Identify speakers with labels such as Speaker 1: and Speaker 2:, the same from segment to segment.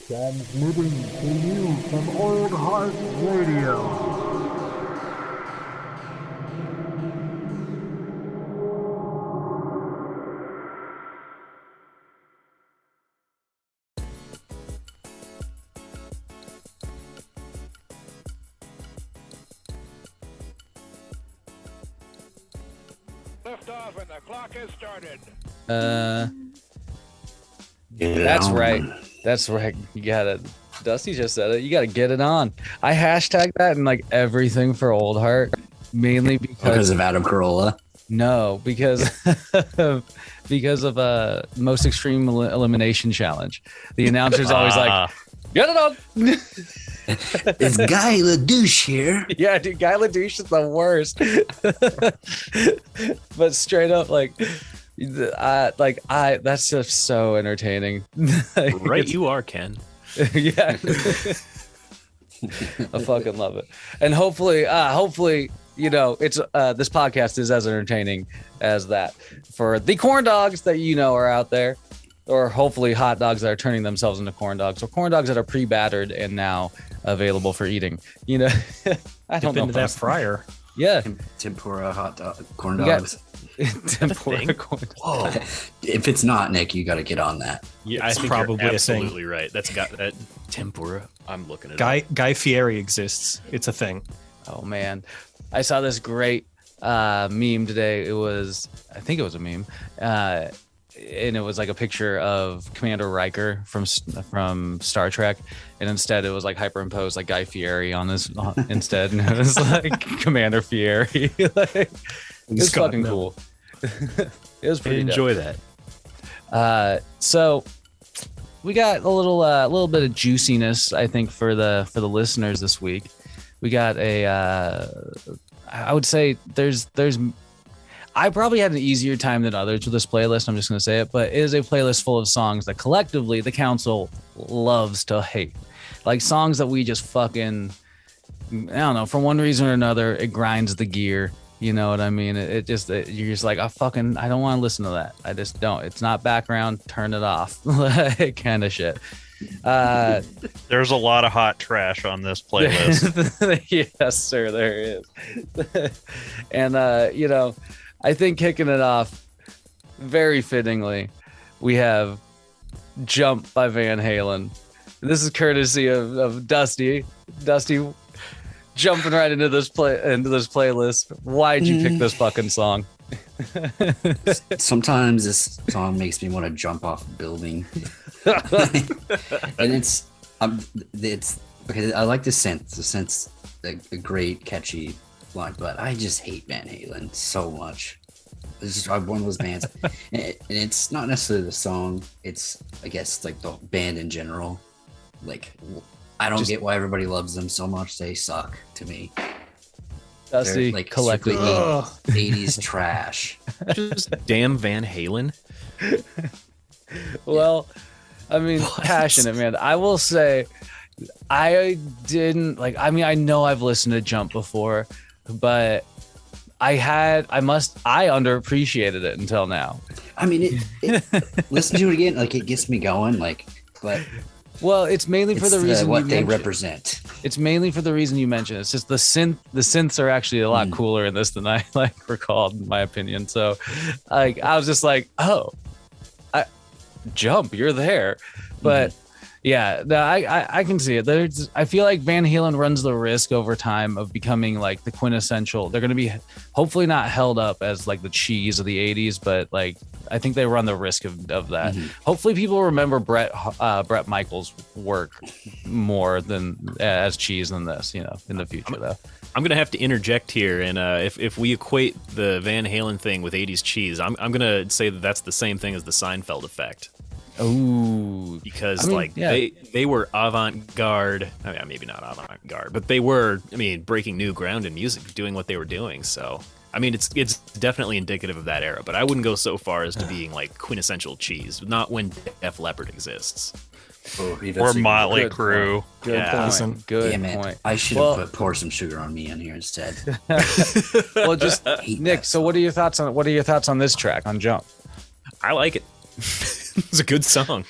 Speaker 1: Transmitting to you from Old Heart Radio.
Speaker 2: Lift off and the clock has started.
Speaker 3: That's right. That's right. You gotta. Dusty just said it. You gotta get it on. I hashtag that in like everything for Old Heart, mainly
Speaker 4: because of Adam Carolla.
Speaker 3: No, because because of most extreme elimination challenge. The announcer's always like, "Get it on."
Speaker 4: It's Guy LaDouche here.
Speaker 3: Yeah, dude, Guy LaDouche is the worst. But straight up, that's just so entertaining.
Speaker 5: Right, you are, Ken.
Speaker 3: Yeah. I fucking love it. And hopefully, it's this podcast is as entertaining as that for the corn dogs that are out there, or hopefully hot dogs that are turning themselves into corn dogs, or corn dogs that are pre-battered and now available for eating. I don't know.
Speaker 5: Into that fryer.
Speaker 3: Yeah.
Speaker 4: Tempura hot dog, corn dogs.
Speaker 3: Tempura corn.
Speaker 4: Whoa! If it's not, Nick, you got to get on that.
Speaker 5: Yeah, I think
Speaker 6: probably
Speaker 5: you're
Speaker 6: a thing.
Speaker 5: absolutely right. That's got that tempura. I'm looking at
Speaker 6: Guy Fieri exists. It's a thing.
Speaker 3: Oh man, I saw this great meme today. I think it was a meme, and it was like a picture of Commander Riker from Star Trek, and instead it was like hyperimposed like Guy Fieri on this instead, and it was like Commander Fieri. It was fucking cool. It was pretty.
Speaker 5: Enjoy
Speaker 3: dope.
Speaker 5: that.
Speaker 3: So we got a little bit of juiciness, I think, for the listeners this week. We got I would say there's I probably had an easier time than others with this playlist. I'm just going to say it, but it is a playlist full of songs that collectively the council loves to hate. Like songs that we just fucking, I don't know, for one reason or another, it grinds the gear. You know what I mean? You're just like, I don't want to listen to that. I just don't. It's not background. Turn it off. Kind of shit.
Speaker 7: There's a lot of hot trash on this playlist.
Speaker 3: Yes, sir, there is. And, I think kicking it off very fittingly, we have Jump by Van Halen. This is courtesy of Dusty. Dusty, jumping right into this playlist. Why'd you pick this fucking song?
Speaker 4: Sometimes this song makes me want to jump off a building. And it's okay. I like the synth. The synth's a great, catchy line, but I just hate Van Halen so much. It's just one of those bands, and it's not necessarily the song. It's, I guess, like the band in general. Like, I don't get why everybody loves them so much. They suck to me.
Speaker 3: Dusty,
Speaker 4: like
Speaker 3: collectively
Speaker 4: 80s trash.
Speaker 5: Just damn Van Halen.
Speaker 3: Well, I mean, passionate, man. I will say, I didn't like. I mean, I know I've listened to Jump before, but I underappreciated it until now.
Speaker 4: I mean, listen to it again, like it gets me going, but.
Speaker 3: Well, it's mainly for the reason
Speaker 4: what they represent.
Speaker 3: It's mainly for the reason you mentioned. It's just the synths are actually a lot cooler in this than I recalled, in my opinion. So, I was just like, oh, Jump, you're there. But yeah, no, I can see it. I feel like Van Halen runs the risk over time of becoming like the quintessential. They're going to be hopefully not held up as like the cheese of the 80s, but like I think they run the risk of that. Hopefully people remember Brett Michaels' work more than as cheese than this, in the future though.
Speaker 5: I'm gonna have to interject here, and if we equate the Van Halen thing with 80s cheese, I'm gonna say that that's the same thing as the Seinfeld effect.
Speaker 3: Oh,
Speaker 5: because they were avant-garde. I mean, maybe not avant-garde, but they were. I mean, breaking new ground in music, doing what they were doing. So, I mean, it's definitely indicative of that era. But I wouldn't go so far as to being like quintessential cheese. Not when Def Leppard exists.
Speaker 7: Or Motley Crue.
Speaker 3: Good point. Good
Speaker 4: Damn it.
Speaker 3: point.
Speaker 4: I should have pour some sugar on me in here instead.
Speaker 3: Well, just Nick. So, what are your thoughts on this track on Jump?
Speaker 5: I like it. It's a good song.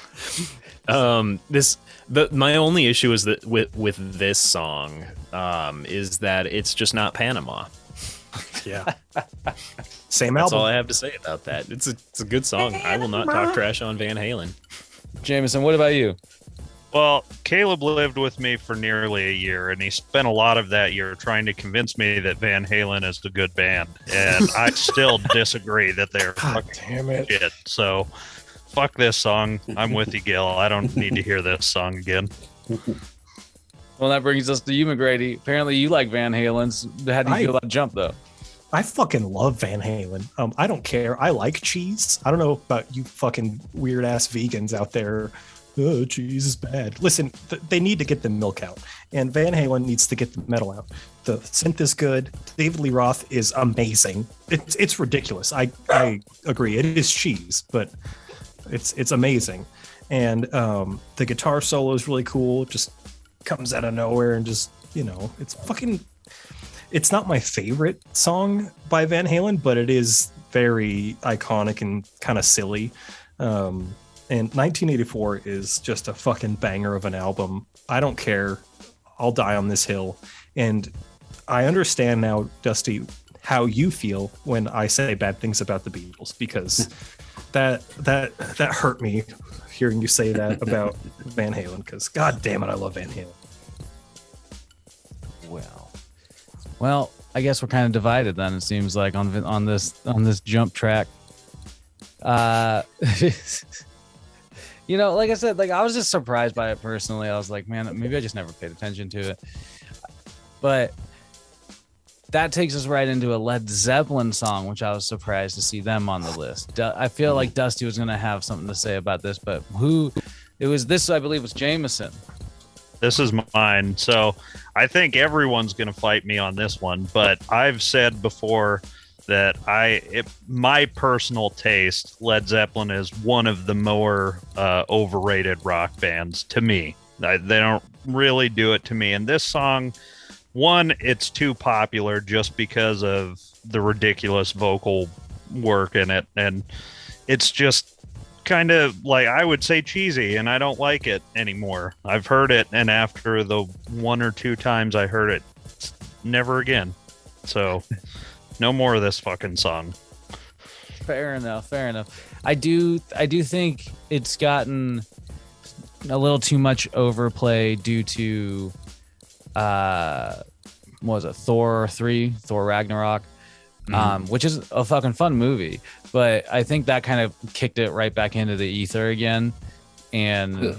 Speaker 5: My only issue is that with this song is that it's just not Panama.
Speaker 6: Yeah. Same
Speaker 5: That's
Speaker 6: album.
Speaker 5: all I have to say about that. It's a good song. I will not talk trash on Van Halen.
Speaker 3: Jameson, what about you?
Speaker 7: Well, Caleb lived with me for nearly a year, and he spent a lot of that year trying to convince me that Van Halen is a good band, and I still disagree that they're
Speaker 6: God
Speaker 7: fucking
Speaker 6: damn it.
Speaker 7: shit. So, fuck this song. I'm with you, Gil. I don't need to hear this song again.
Speaker 3: Well, that brings us to you, McGrady. Apparently, you like Van Halen's. How do you feel about Jump, though?
Speaker 6: I fucking love Van Halen. I don't care. I like cheese. I don't know about you fucking weird ass vegans out there. Oh, cheese is bad. Listen, they need to get the milk out, and Van Halen needs to get the metal out. The synth is good. David Lee Roth is amazing. It's ridiculous. I agree. It is cheese, but it's amazing. And the guitar solo is really cool. It just comes out of nowhere and just, it's not my favorite song by Van Halen, but it is very iconic and kind of silly. And 1984 is just a fucking banger of an album. I don't care. I'll die on this hill. And I understand now, Dusty, how you feel when I say bad things about the Beatles, because that hurt me hearing you say that about Van Halen, because god damn it, I love Van Halen.
Speaker 3: Well, I guess we're kind of divided then. It seems like on this Jump track. Like I said, I was just surprised by it personally. I was like, man, maybe I just never paid attention to it. But that takes us right into a Led Zeppelin song, which I was surprised to see them on the list. I feel like Dusty was going to have something to say about this, but I believe was Jameson.
Speaker 7: This is mine. So I think everyone's going to fight me on this one, but I've said before that my personal taste, Led Zeppelin is one of the more overrated rock bands to me. They don't really do it to me. And this song, one, it's too popular just because of the ridiculous vocal work in it. And it's just kind of I would say cheesy, and I don't like it anymore. I've heard it, and after the one or two times I heard it, never again. So no more of this fucking song.
Speaker 3: Fair enough. I do think it's gotten a little too much overplay due to what was it, Thor Ragnarok, which is a fucking fun movie, but I think that kind of kicked it right back into the ether again. And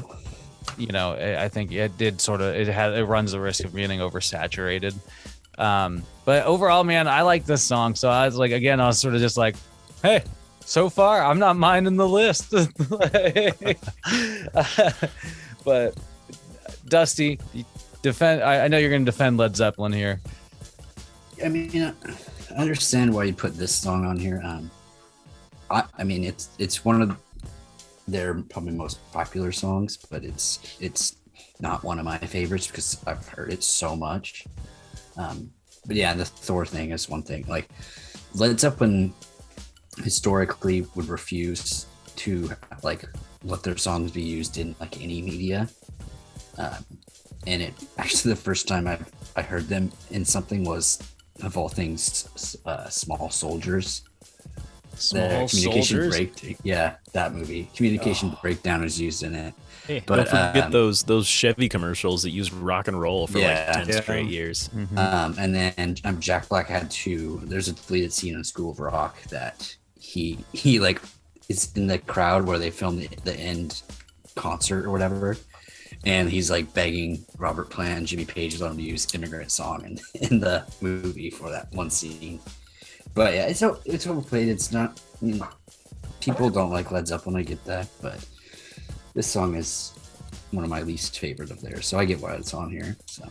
Speaker 3: I think it did it runs the risk of getting oversaturated. But overall, man, I like this song. So I was like, again, I was sort of just like, hey, so far I'm not minding the list. But Dusty, defend. I know you're going to defend Led Zeppelin here.
Speaker 4: I mean, I understand why you put this song on here. I mean, it's one of their probably most popular songs, but it's not one of my favorites because I've heard it so much. But yeah, the Thor thing is one thing. Like, Led Zeppelin historically would refuse to let their songs be used in any media. And it actually, the first time I heard them in something was, of all things, Small Soldiers.
Speaker 3: Small
Speaker 4: Communication
Speaker 3: Soldiers?
Speaker 4: That movie. Communication Breakdown is used in it.
Speaker 5: Hey,
Speaker 4: but
Speaker 5: don't forget those Chevy commercials that used rock and roll for 10 straight years.
Speaker 3: Mm-hmm.
Speaker 4: And then Jack Black there's a deleted scene in School of Rock that he is in the crowd where they filmed the end concert or whatever, and he's begging Robert Plant and Jimmy Page to let him use Immigrant Song in the movie for that one scene. But yeah, it's overplayed. It's not, people don't like Led Zeppelin, I get that, but this song is one of my least favorite of theirs, so I get why it's on here. So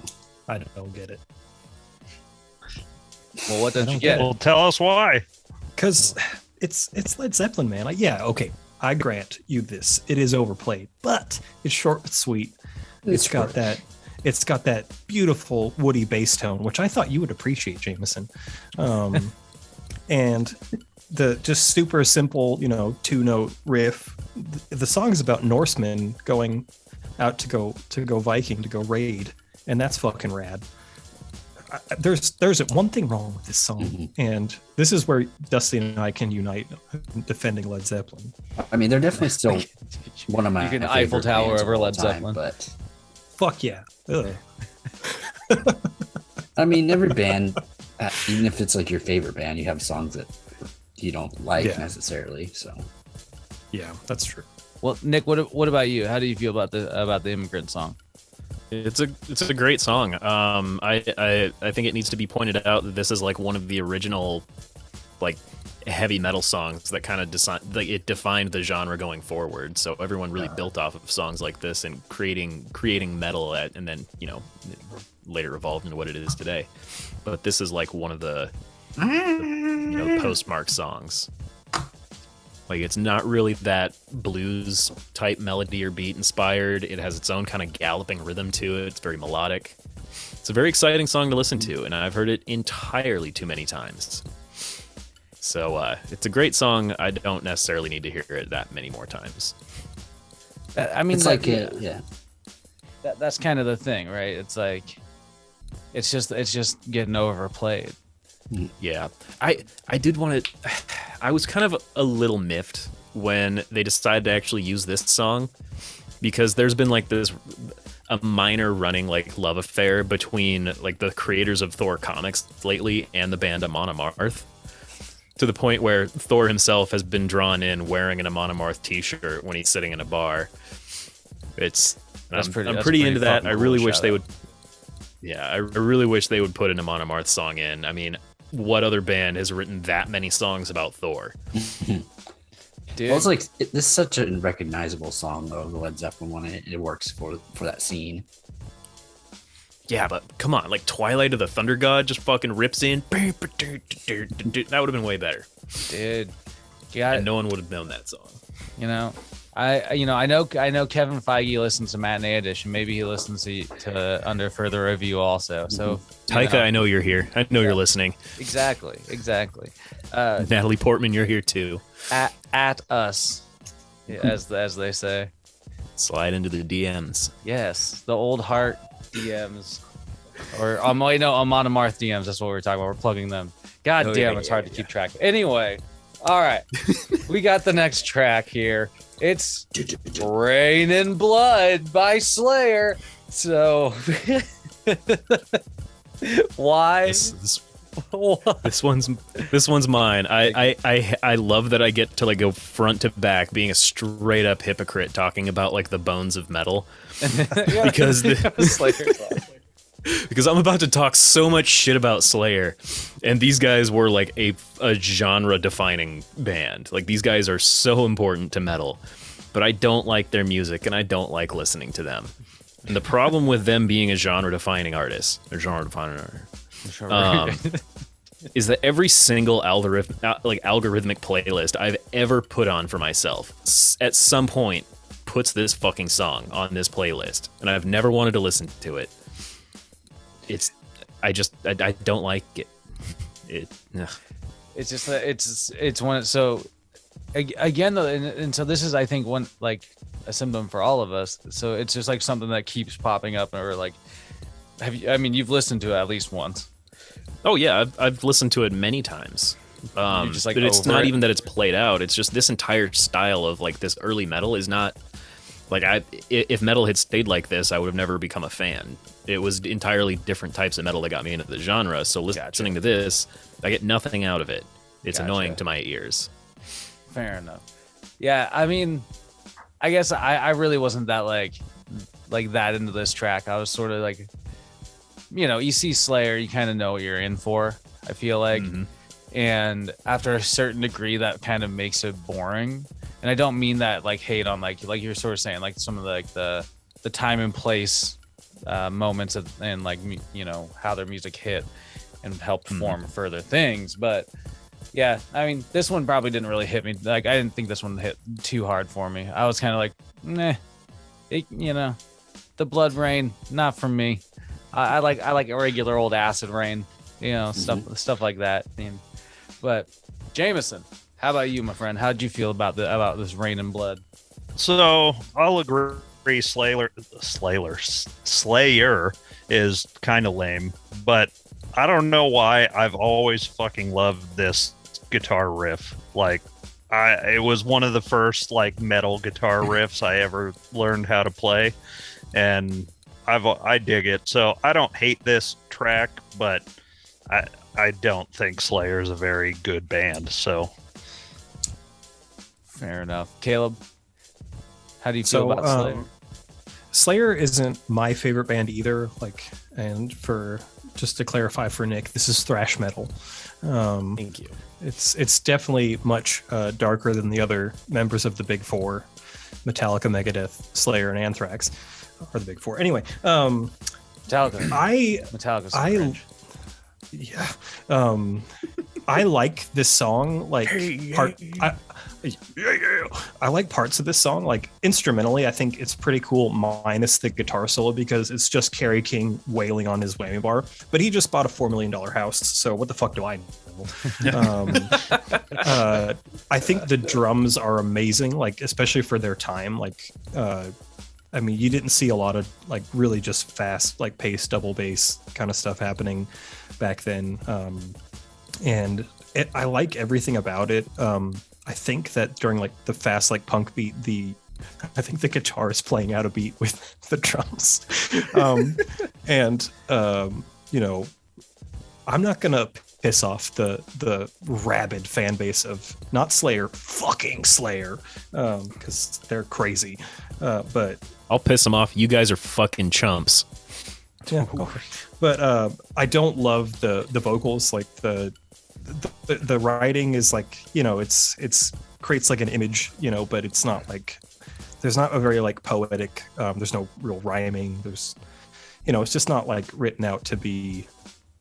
Speaker 6: I don't get it.
Speaker 3: Well, what did you get?
Speaker 7: Well, tell us why.
Speaker 6: Because it's Led Zeppelin, man. Okay, I grant you this. It is overplayed, but it's short but sweet. It's got that beautiful woody bass tone, which I thought you would appreciate, Jameson. And the just super simple, 2-note riff. The song is about Norsemen going out to go Viking, to go raid, and that's fucking rad. There's one thing wrong with this song, and this is where Dusty and I can unite defending Led Zeppelin.
Speaker 4: I mean, they're definitely still one of my
Speaker 3: You can
Speaker 4: favorite
Speaker 3: Eiffel Tower
Speaker 4: bands of
Speaker 3: over
Speaker 4: all
Speaker 3: Led
Speaker 4: time,
Speaker 3: Zeppelin.
Speaker 4: But
Speaker 6: Fuck yeah. Ugh.
Speaker 4: I mean, every band, even if it's like your favorite band, you have songs that you don't like necessarily. So
Speaker 6: Yeah, that's true.
Speaker 3: Well, Nick, what about you? How do you feel about the Immigrant Song?
Speaker 5: It's a great song. I think it needs to be pointed out that this is like one of the original like heavy metal songs that kind of it defined the genre going forward. So everyone really built off of songs like this and creating metal and then later evolved into what it is today. But this is like one of the postmark songs. Like, it's not really that blues type melody or beat inspired. It has its own kind of galloping rhythm to it. It's very melodic. It's a very exciting song to listen to, and I've heard it entirely too many times. So it's a great song. I don't necessarily need to hear it that many more times.
Speaker 3: I mean,
Speaker 4: it's
Speaker 3: that's kind of the thing, right? It's like, it's just getting overplayed.
Speaker 5: Yeah, I did want to. I was kind of a little miffed when they decided to actually use this song, because there's been like a minor running like love affair between like the creators of Thor comics lately and the band Amon Amarth, to the point where Thor himself has been drawn in wearing an Amon Amarth t-shirt when he's sitting in a bar. I'm pretty into that. I really wish they would. Yeah, I really wish they would put an Amon Amarth song in. I mean, what other band has written that many songs about Thor?
Speaker 3: Dude.
Speaker 4: Well, it's like this is such a recognizable song though, the Led Zeppelin one. It works for that scene.
Speaker 5: Yeah, but come on, like Twilight of the Thunder God just fucking rips in. That would have been way better.
Speaker 3: Dude, yeah,
Speaker 5: and no one would have known that song.
Speaker 3: I know Kevin Feige listens to Matinee Edition. Maybe he listens to Under Further Review also. So
Speaker 5: Taika, I know you're here. I know you're listening.
Speaker 3: Exactly.
Speaker 5: Natalie Portman, you're here too.
Speaker 3: At us, as they say.
Speaker 5: Slide into the DMs.
Speaker 3: Yes, the old heart DMs, or Amon Amarth DMs. That's what we're talking about. We're plugging them. God damn, it's hard to keep track. Anyway. All right, we got the next track here. It's Rain and Blood by Slayer. So, why?
Speaker 5: This one's mine. I love that I get to like go front to back, being a straight up hypocrite, talking about like the bones of metal, because because I'm about to talk so much shit about Slayer, and these guys were like a genre defining band. Like, these guys are so important to metal, but I don't like their music and I don't like listening to them. And the problem with them being a genre defining artist, is that every single algorithmic playlist I've ever put on for myself at some point puts this fucking song on this playlist, and I've never wanted to listen to it. I don't like it.
Speaker 3: It's just that it's one. So again though, and so this is, I think, one like a symptom for all of us. So it's just like something that keeps popping up, or like, you've listened to it at least once.
Speaker 5: Oh yeah, I've listened to it many times.
Speaker 3: Just like,
Speaker 5: but it's not even that it's played out. It's just this entire style of like this early metal is not like, if metal had stayed like this, I would have never become a fan. It was entirely different types of metal that got me into the genre. So listening to this, I get nothing out of it. It's annoying to my ears.
Speaker 3: Fair enough. Yeah, I mean, I guess I really wasn't that like that into this track. I was sort of like, you see Slayer, you kind of know what you're in for, I feel like. Mm-hmm. And after a certain degree, that kind of makes it boring. And I don't mean that like hate on like you're sort of saying, like some of the time and place moments and like, how their music hit and helped form further things. But yeah, I mean, this one probably didn't really hit me. Like, I didn't think this one hit too hard for me. I was kind of like, nah, the Blood Rain, not for me. I like a regular old Acid Rain, stuff like that. But Jameson, how about you, my friend? How'd you feel about this Rain and Blood?
Speaker 7: So I'll agree. Slayer is kind of lame, but I don't know why I've always fucking loved this guitar riff. Like, it was one of the first like metal guitar riffs I ever learned how to play, and I dig it. So I don't hate this track, but I don't think Slayer is a very good band. So
Speaker 3: fair enough. Caleb, how do you feel about Slayer?
Speaker 6: Slayer isn't my favorite band either. Like, and for just to clarify for Nick, this is thrash metal.
Speaker 5: Thank you.
Speaker 6: It's definitely much darker than the other members of the Big Four: Metallica, Megadeth, Slayer, and Anthrax are the Big Four. Anyway,
Speaker 3: Metallica's cringe.
Speaker 6: Yeah. I like this song. Like, I like parts of this song. Like, instrumentally, I think it's pretty cool, minus the guitar solo, because it's just Kerry King wailing on his whammy bar. But he just bought a $4 million house, so what the fuck do I know? I think the drums are amazing, like, especially for their time. Like, I mean, you didn't see a lot of like really just fast, like pace, double bass kind of stuff happening back then. And I like everything about it. I think that during like the fast, like punk beat, I think the guitar is playing out a beat with the drums. You know, I'm not gonna piss off the rabid fan base of not Slayer, fucking Slayer, because they're crazy. But
Speaker 5: I'll piss them off. You guys are fucking chumps.
Speaker 6: yeah, but I don't love the vocals. Like the writing is like, you know, it's creates like an image, you know, but it's not like, there's not a very like poetic, there's no real rhyming, there's, you know, it's just not like written out to be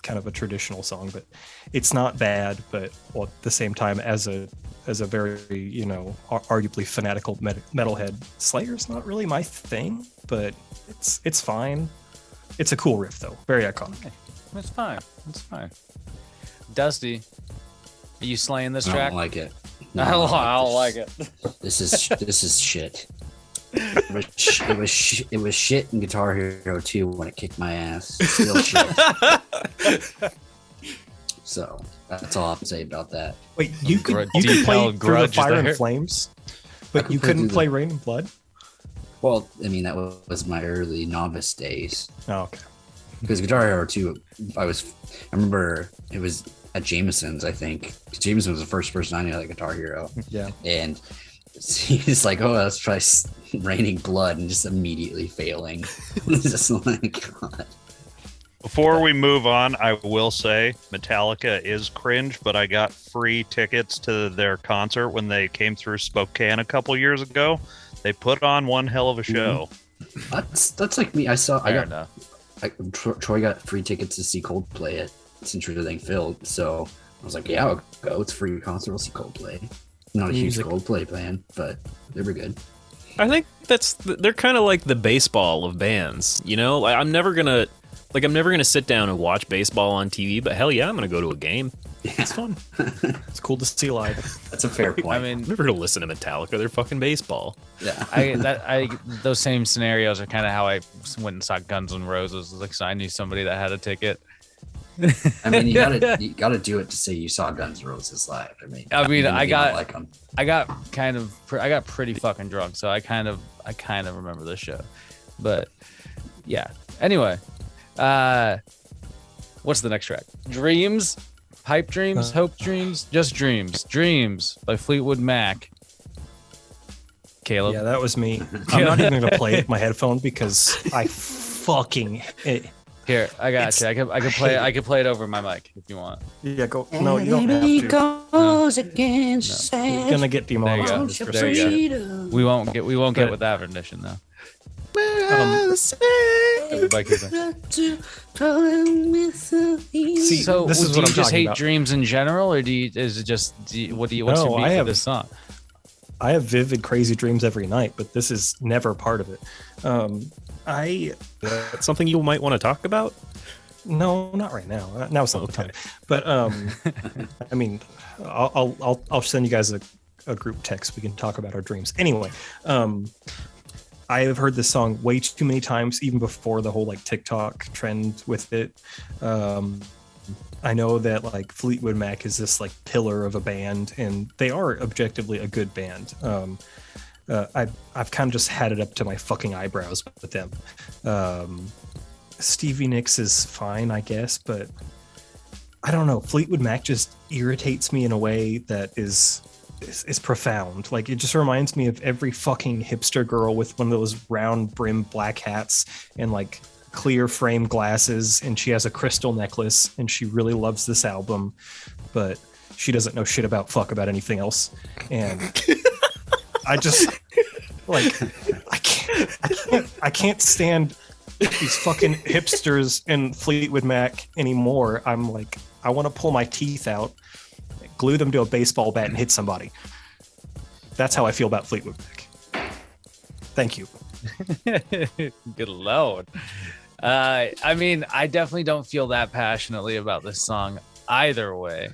Speaker 6: kind of a traditional song. But it's not bad, but at the same time, as a very, you know, arguably fanatical metalhead, Slayer's not really my thing, but it's fine. It's a cool riff though, very iconic.
Speaker 3: Okay. It's fine. Dusty, are you slaying this track?
Speaker 4: I don't like it. No,
Speaker 3: I don't like it.
Speaker 4: This is shit. It was shit in Guitar Hero 2 when it kicked my ass. It's still shit. So that's all I have to say about that.
Speaker 6: Wait, you could play Through the Fire and Flames, but you couldn't play Rain and Blood?
Speaker 4: Well, I mean, that was my early novice days.
Speaker 6: Oh, okay.
Speaker 4: Because Guitar Hero 2, I remember it was at Jameson's, I think. Jameson was the first person I knew like Guitar Hero.
Speaker 6: Yeah.
Speaker 4: And he's like, oh, let's try Raining Blood, and just immediately failing. It's just like, God.
Speaker 7: Before we move on, I will say Metallica is cringe, but I got free tickets to their concert when they came through Spokane a couple years ago. They put on one hell of a show.
Speaker 4: That's like me.
Speaker 3: Fair enough.
Speaker 4: Troy got free tickets to see Coldplay at Century Link Field, so I was like, yeah, I'll go. It's a free concert. I'll see Coldplay. Not a huge Coldplay fan, but they were good.
Speaker 5: I think they're kind of like the baseball of bands, you know? Like, I'm never gonna sit down and watch baseball on TV, but hell yeah, I'm gonna go to a game.
Speaker 4: Yeah.
Speaker 6: It's fun. It's cool to see live.
Speaker 4: That's a fair point.
Speaker 3: I mean,
Speaker 5: I'm never gonna listen to Metallica. They're fucking baseball.
Speaker 4: Yeah.
Speaker 3: Those same scenarios are kind of how I went and saw Guns N' Roses. Like, so I knew somebody that had a ticket.
Speaker 4: I mean, you gotta do it to say you saw Guns N' Roses live. I got pretty fucking drunk, so I kind of remember the show. But yeah. Anyway, what's the next track? Dreams, Pipe Dreams, Hope Dreams, Just Dreams, Dreams by Fleetwood Mac. Caleb.
Speaker 6: Yeah, that was me. I'm not even gonna play it with my headphone because I fucking
Speaker 3: Here, I got you. I could play it over my mic if you want.
Speaker 6: Yeah, go. No, you don't have to.
Speaker 4: Goes against
Speaker 6: No. You're gonna get demonetized.
Speaker 3: There you go. We won't get with that rendition though.
Speaker 6: See,
Speaker 3: So,
Speaker 6: this is
Speaker 3: do
Speaker 6: what
Speaker 3: you
Speaker 6: I'm
Speaker 3: just
Speaker 6: talking
Speaker 3: hate
Speaker 6: about.
Speaker 3: dreams in general, or what's your beef with this song?
Speaker 6: I have vivid, crazy dreams every night, but this is never part of it.
Speaker 5: That's something you might want to talk about.
Speaker 6: No, not right now. Now's not the time. But I mean, I'll send you guys a group text. We can talk about our dreams. Anyway, I have heard this song way too many times, even before the whole like TikTok trend with it. I know that like Fleetwood Mac is this like pillar of a band, and they are objectively a good band. I've kind of just had it up to my fucking eyebrows with them. Stevie Nicks is fine, I guess, but I don't know. Fleetwood Mac just irritates me in a way that is profound. Like, it just reminds me of every fucking hipster girl with one of those round brim black hats and like clear frame glasses, and she has a crystal necklace, and she really loves this album, but she doesn't know shit about anything else. And I just like I can't stand these fucking hipsters and Fleetwood Mac anymore. I'm like, I want to pull my teeth out, glue them to a baseball bat, and hit somebody. That's how I feel about Fleetwood Mac. Thank you.
Speaker 3: Good Lord. I mean, I definitely don't feel that passionately about this song either way.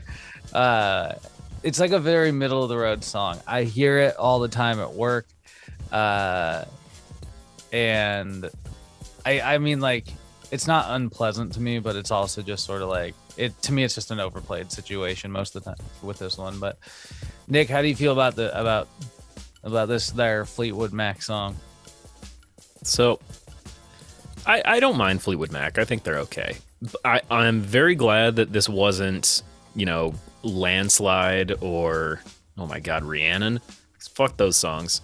Speaker 3: It's like a very middle of the road song. I hear it all the time at work. And I mean, like, it's not unpleasant to me, but it's also just sort of like, to me, it's just an overplayed situation most of the time with this one. But Nick, how do you feel about this there Fleetwood Mac song?
Speaker 5: So I don't mind Fleetwood Mac. I think they're okay. I'm very glad that this wasn't, Landslide or, oh my God, Rhiannon. Fuck those songs.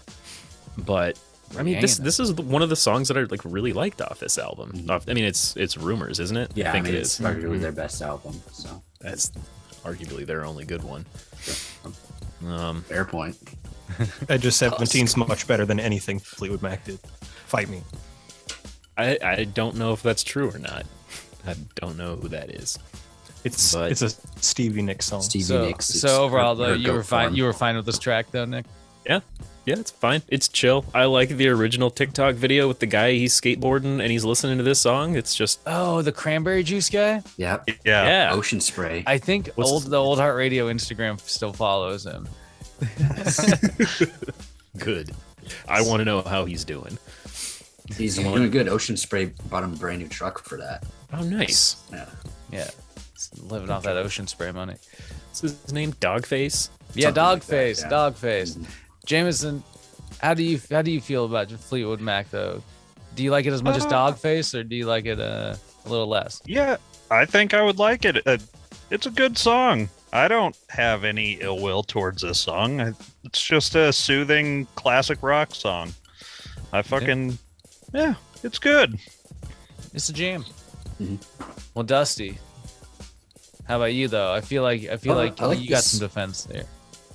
Speaker 5: But I mean, this is one of the songs that I like really liked off this album.
Speaker 4: Mm-hmm.
Speaker 5: I mean, it's Rumors, isn't it?
Speaker 4: Yeah,
Speaker 5: I think it
Speaker 4: it's
Speaker 5: is.
Speaker 4: arguably their best album. So
Speaker 5: That's arguably their only good one.
Speaker 4: Fair point.
Speaker 6: Edge of 17's much better than anything Fleetwood Mac did. Fight me.
Speaker 5: I don't know if that's true or not. I don't know who that is.
Speaker 6: It's a Stevie Nicks song.
Speaker 3: So overall, though, you were fine with this track, though, Nick?
Speaker 5: Yeah, it's fine. It's chill. I like the original TikTok video with the guy, he's skateboarding and he's listening to this song. It's just
Speaker 3: the cranberry juice guy.
Speaker 4: Yep.
Speaker 5: Yeah.
Speaker 4: Ocean Spray.
Speaker 3: I think the Old Heart Radio Instagram still follows him.
Speaker 5: Good. I want to know how he's doing.
Speaker 4: He's doing good. Ocean Spray bought him a brand new truck for that.
Speaker 5: Oh, nice.
Speaker 3: Yeah. Living off that Ocean Spray money.
Speaker 5: Is his name Dogface?
Speaker 3: Yeah,
Speaker 4: Dogface.
Speaker 3: Dogface.
Speaker 4: Mm-hmm.
Speaker 3: Jameson, how do you feel about Fleetwood Mac though? Do you like it as much as Dogface, or do you like it a little less?
Speaker 7: Yeah, I think I would like it. It's a good song. I don't have any ill will towards this song. It's just a soothing classic rock song. Yeah, it's good.
Speaker 3: It's a jam.
Speaker 4: Mm-hmm.
Speaker 3: Well, Dusty, how about you though? I feel like you got some defense there.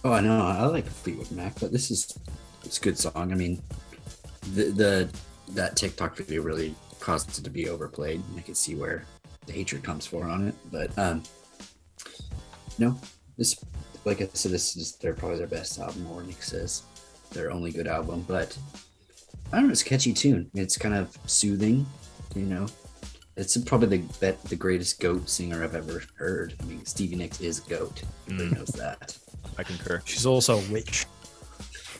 Speaker 4: Oh, I know. I like Fleetwood Mac, but it's a good song. I mean, that TikTok video really caused it to be overplayed. I can see where the hatred comes for on it, but this, like I said, they're probably their best album, or Nick says their only good album. But I don't know, it's a catchy tune. It's kind of soothing, It's probably the greatest goat singer I've ever heard. I mean, Stevie Nicks is a goat. Everybody knows that.
Speaker 5: I concur.
Speaker 6: She's also a witch.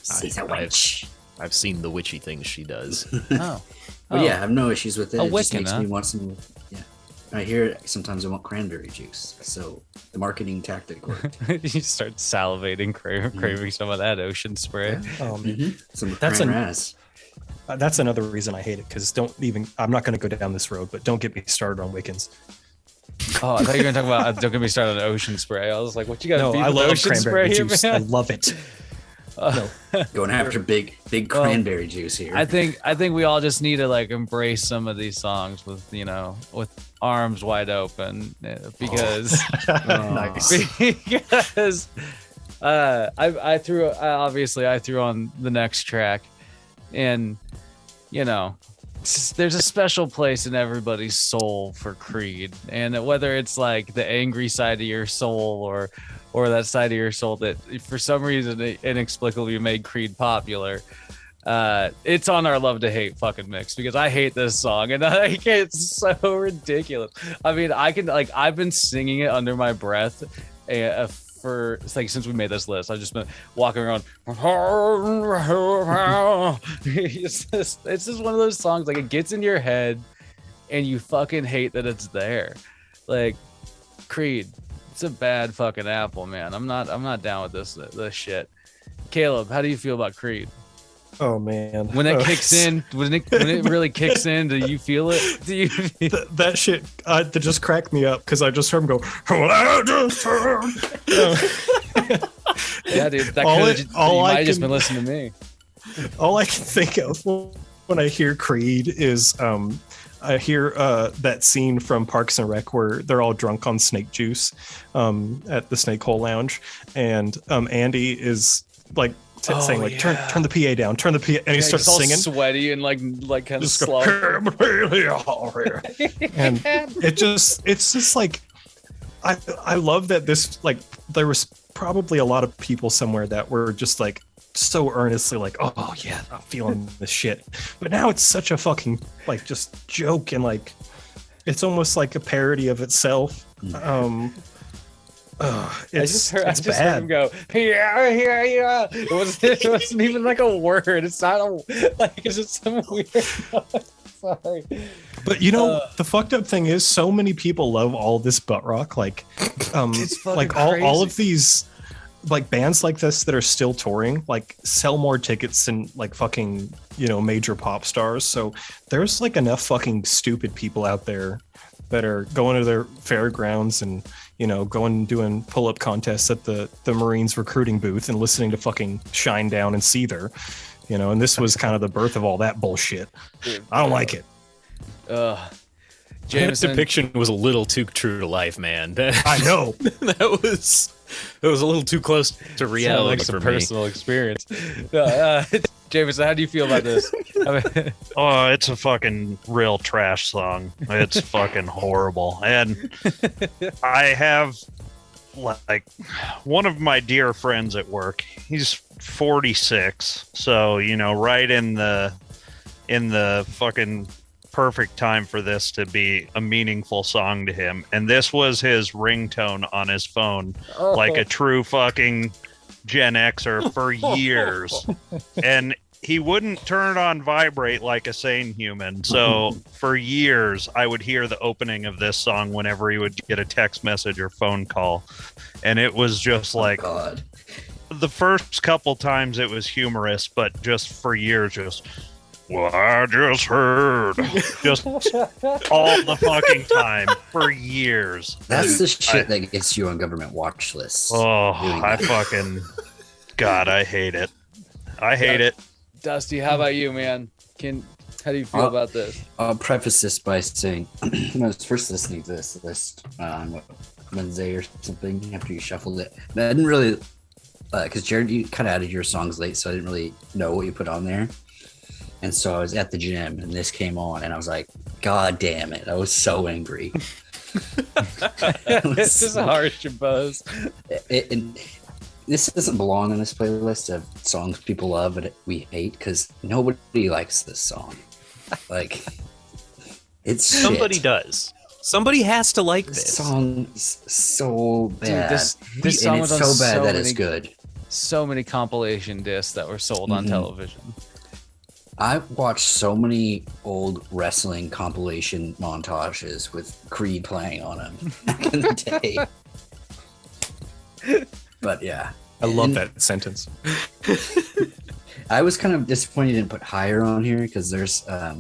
Speaker 4: She's a witch.
Speaker 5: I've seen the witchy things she does.
Speaker 3: Oh.
Speaker 4: But yeah, I have no issues with it.
Speaker 3: A
Speaker 4: It just
Speaker 3: Wiccan,
Speaker 4: makes
Speaker 3: huh?
Speaker 4: me want some. Yeah, I hear it. Sometimes I want cranberry juice. So the marketing tactic worked.
Speaker 3: You start salivating, craving some of that Ocean Spray.
Speaker 4: Some
Speaker 6: That's
Speaker 4: cran
Speaker 6: an-
Speaker 4: ras.
Speaker 6: That's another reason I hate it, because I'm not going to go down this road, but don't get me started on Wiccans.
Speaker 3: Oh, I thought you were going to talk about don't get me started on Ocean Spray. I was like, what you got?
Speaker 6: No, I love
Speaker 3: Ocean
Speaker 6: cranberry
Speaker 3: Spray
Speaker 6: juice.
Speaker 3: here,
Speaker 6: I
Speaker 3: man?
Speaker 6: love it. No.
Speaker 4: Going after big cranberry juice here.
Speaker 3: I think we all just need to like embrace some of these songs with with arms wide open, because
Speaker 6: Nice.
Speaker 3: because I threw on the next track, and there's a special place in everybody's soul for Creed, and whether it's like the angry side of your soul or that side of your soul that for some reason inexplicably made Creed popular, It's on our love to hate fucking mix because I hate this song and it's so ridiculous. I mean, I've been singing it under my breath for like since we made this list. I've just been walking around. It's just one of those songs, like it gets in your head and you fucking hate that it's there. Like Creed, it's a bad fucking apple, man. I'm not down with this shit. Caleb, how do you feel about Creed?
Speaker 6: Oh man,
Speaker 3: when it kicks in, when it really kicks in, do you feel it? Do you feel
Speaker 6: that shit that just cracked me up because I just heard him go. I just heard.
Speaker 3: Yeah, dude. That you might have just been listening to me.
Speaker 6: All I can think of when I hear Creed is I hear that scene from Parks and Rec where they're all drunk on snake juice at the Snake Hole Lounge, and Andy is like saying like turn the PA down, turn the PA, and he starts
Speaker 3: all
Speaker 6: singing,
Speaker 3: sweaty and like kind of slow.
Speaker 6: And it's just like I love that this, like, there was probably a lot of people somewhere that were just like so earnestly like, oh yeah, I'm feeling this shit, but now it's such a fucking like just joke, and like it's almost like a parody of itself. It's bad.
Speaker 3: Him go, yeah. It wasn't even like a word. It's not it's just some weird. Sorry.
Speaker 6: But the fucked up thing is, so many people love all this butt rock. Like, like all of these like bands like this that are still touring, like sell more tickets than like fucking major pop stars. So there's like enough fucking stupid people out there that are going to their fairgrounds and going and doing pull-up contests at the Marines recruiting booth and listening to fucking Shinedown and Seether, and this was kind of the birth of all that bullshit. I don't like it.
Speaker 3: Jameson.
Speaker 5: That depiction was a little too true to life, man.
Speaker 6: I know.
Speaker 5: That was a little too close to reality
Speaker 3: like some
Speaker 5: for me.
Speaker 3: personal experience. Jameson, how do you feel about this?
Speaker 7: Oh, it's a fucking real trash song. It's fucking horrible. And I have like one of my dear friends at work. He's 46, so right in the fucking perfect time for this to be a meaningful song to him. And this was his ringtone on his phone, like a true fucking Gen Xer for years. And he wouldn't turn it on vibrate like a sane human. So for years, I would hear the opening of this song whenever he would get a text message or phone call. And it was just like,
Speaker 4: God.
Speaker 7: The first couple times it was humorous, but just for years, well, I just heard. Just all the fucking time for years.
Speaker 4: That's the shit that gets you on government watch lists.
Speaker 7: Oh, I fucking... God, I hate it. I hate it.
Speaker 3: Dusty, how about you, man? How do you feel about this?
Speaker 4: I'll preface this by saying, when I was first listening to this list on Wednesday or something, after you shuffled it, I didn't really... Because Jared, you kind of added your songs late, so I didn't really know what you put on there. And so I was at the gym and this came on and I was like, God damn it. I was so angry.
Speaker 3: This is harsh, Buzz.
Speaker 4: This doesn't belong on this playlist of songs people love but we hate, because nobody likes this song. Like, it's
Speaker 5: somebody
Speaker 4: shit.
Speaker 5: Does. Somebody has to like this.
Speaker 4: This song is so bad.
Speaker 3: Dude, this song was on
Speaker 4: so bad that
Speaker 3: many,
Speaker 4: it's good.
Speaker 3: So many compilation discs that were sold on television.
Speaker 4: I watched so many old wrestling compilation montages with Creed playing on them back in the day. But yeah.
Speaker 6: I love that sentence.
Speaker 4: I was kind of disappointed you didn't put Higher on here because there's...
Speaker 3: I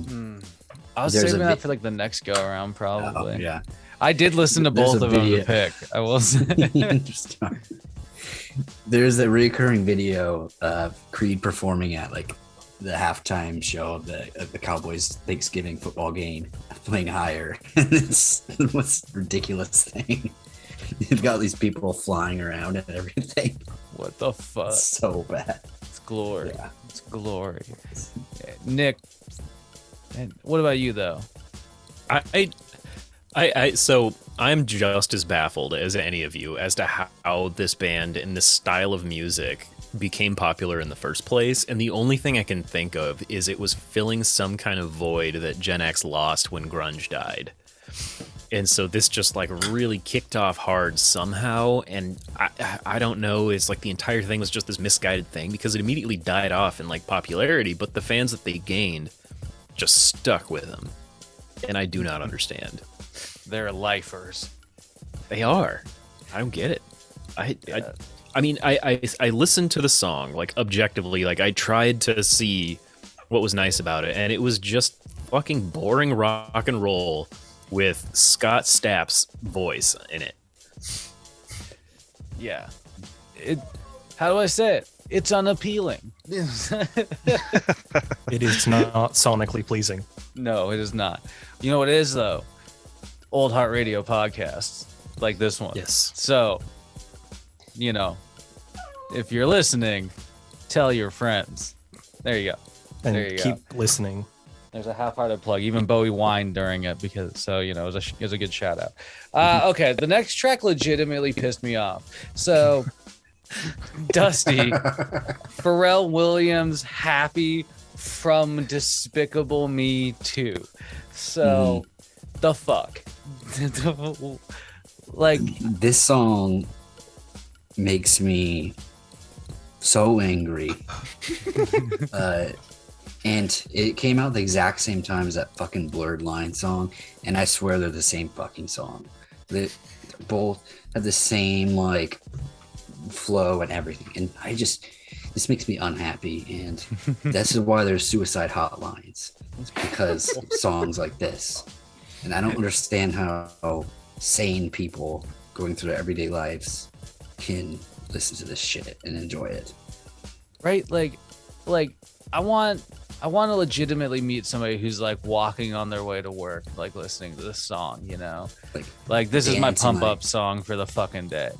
Speaker 3: was saving that for like the next go around, probably.
Speaker 4: Yeah.
Speaker 3: I did listen to both of them to pick. I will say.
Speaker 4: There's a recurring video of Creed performing at like the halftime show of the Cowboys Thanksgiving football game, playing Higher. It's the most ridiculous thing. You've got these people flying around and everything.
Speaker 3: What the fuck?
Speaker 4: It's so bad.
Speaker 3: It's glory.
Speaker 4: Yeah.
Speaker 3: It's glory. Nick, and what about you though?
Speaker 5: So I'm just as baffled as any of you as to how this band and this style of music became popular in the first place, and the only thing I can think of is it was filling some kind of void that Gen X lost when grunge died. And so this just like really kicked off hard somehow, and I don't know, it's like the entire thing was just this misguided thing because it immediately died off in like popularity, but the fans that they gained just stuck with them, and I do not understand.
Speaker 3: They're lifers.
Speaker 5: They are. I don't get it. I mean, I listened to the song like objectively, like I tried to see what was nice about it, and it was just fucking boring rock and roll with Scott Stapp's voice in it.
Speaker 3: Yeah. How do I say it? It's unappealing.
Speaker 6: It is not sonically pleasing.
Speaker 3: No, it is not. You know what it is though? Old Heart Radio podcasts like this one.
Speaker 6: Yes.
Speaker 3: So, you know, if you're listening, tell your friends. There you go.
Speaker 6: And
Speaker 3: There you
Speaker 6: keep
Speaker 3: go.
Speaker 6: listening.
Speaker 3: There's a half-hearted plug. Even Bowie whined during it because, so you know, it was a good shout out. Okay, the next track legitimately pissed me off. So, Dusty, Pharrell Williams, "Happy" from Despicable Me 2. So, the fuck, like
Speaker 4: This song makes me so angry. And it came out the exact same time as that fucking Blurred Line song, and I swear they're the same fucking song. They both have the same like flow and everything, and this makes me unhappy, and this is why there's suicide hotlines. It's because of songs like this, and I don't understand how sane people going through their everyday lives can listen to this shit and enjoy it.
Speaker 3: right, like I want to legitimately meet somebody who's like walking on their way to work, like listening to this song, you know, like this is my pump up song for the fucking day.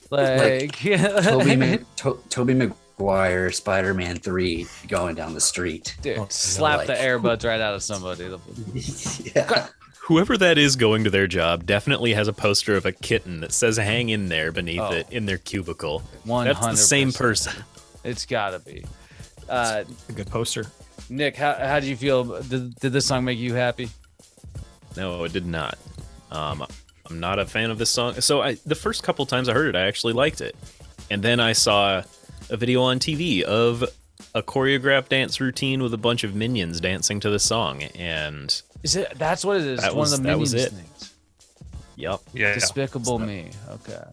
Speaker 3: Like, yeah.
Speaker 4: Toby Maguire, Spider-Man 3 going down the street.
Speaker 3: Dude, slap the earbuds right out of somebody.
Speaker 4: Yeah.
Speaker 5: Whoever that is going to their job definitely has a poster of a kitten that says "hang in there" beneath it in their cubicle.
Speaker 3: 100%.
Speaker 5: That's the same person.
Speaker 3: It's gotta be.
Speaker 6: A good poster.
Speaker 3: Nick, how did you feel? Did this song make you happy?
Speaker 5: No, it did not. I'm not a fan of this song. So the first couple times I heard it, I actually liked it. And then I saw a video on TV of a choreographed dance routine with a bunch of minions dancing to the song. And
Speaker 3: That's what it is. It's one of the Minions things.
Speaker 5: Yep.
Speaker 7: Yeah.
Speaker 3: Despicable Me. Okay.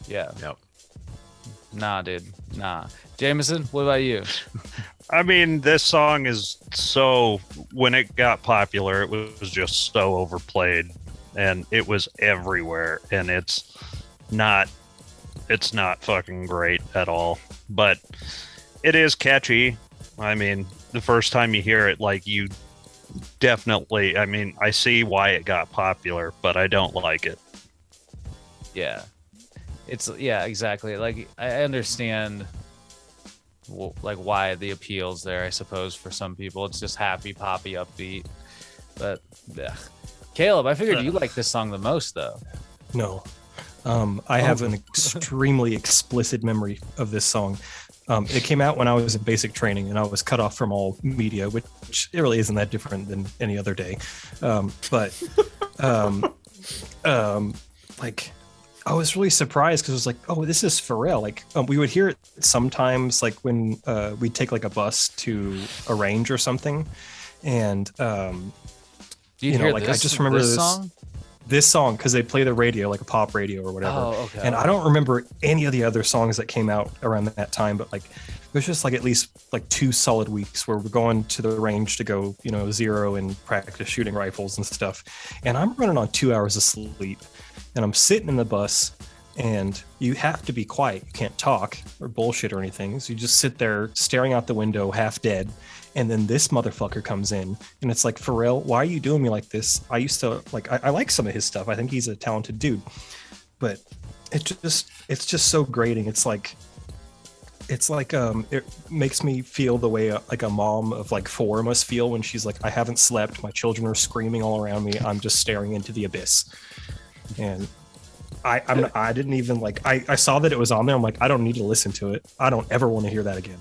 Speaker 3: Yeah.
Speaker 5: Yep.
Speaker 3: Nah, dude. Nah. Jameson, what about you?
Speaker 7: I mean, this song is so, when it got popular, it was just so overplayed and it was everywhere, and it's not fucking great at all, but it is catchy. I mean, the first time you hear it, like, you definitely, I mean, I see why it got popular, but I don't like it.
Speaker 3: Yeah. Exactly. Like, I understand like why the appeal's there, I suppose. For some people it's just happy, poppy, upbeat, but ugh. Caleb, I figured you like this song the most though.
Speaker 6: No. I have an extremely explicit memory of this song. It came out when I was in basic training and I was cut off from all media, which it really isn't that different than any other day. Like, I was really surprised because it was like, oh, this is Pharrell. Like, we would hear it sometimes, like when we'd take like a bus to a range or something, and you know, like I just remember this song because they play the radio, like a pop radio or whatever.
Speaker 3: Oh, okay.
Speaker 6: And I don't remember any of the other songs that came out around that time, but like it was just like at least like 2 solid weeks where we're going to the range to go, you know, zero and practice shooting rifles and stuff. And I'm running on 2 hours of sleep. And I'm sitting in the bus, and you have to be quiet. You can't talk or bullshit or anything. So you just sit there staring out the window, half dead. And then this motherfucker comes in, and it's like, Pharrell, why are you doing me like this? I used to like, I like some of his stuff. I think he's a talented dude, but it's just so grating. It's like it makes me feel the way like a mom of like 4 must feel when she's like, I haven't slept. My children are screaming all around me. I'm just staring into the abyss. And I didn't even like. I saw that it was on there. I'm like, I don't need to listen to it. I don't ever want to hear that again.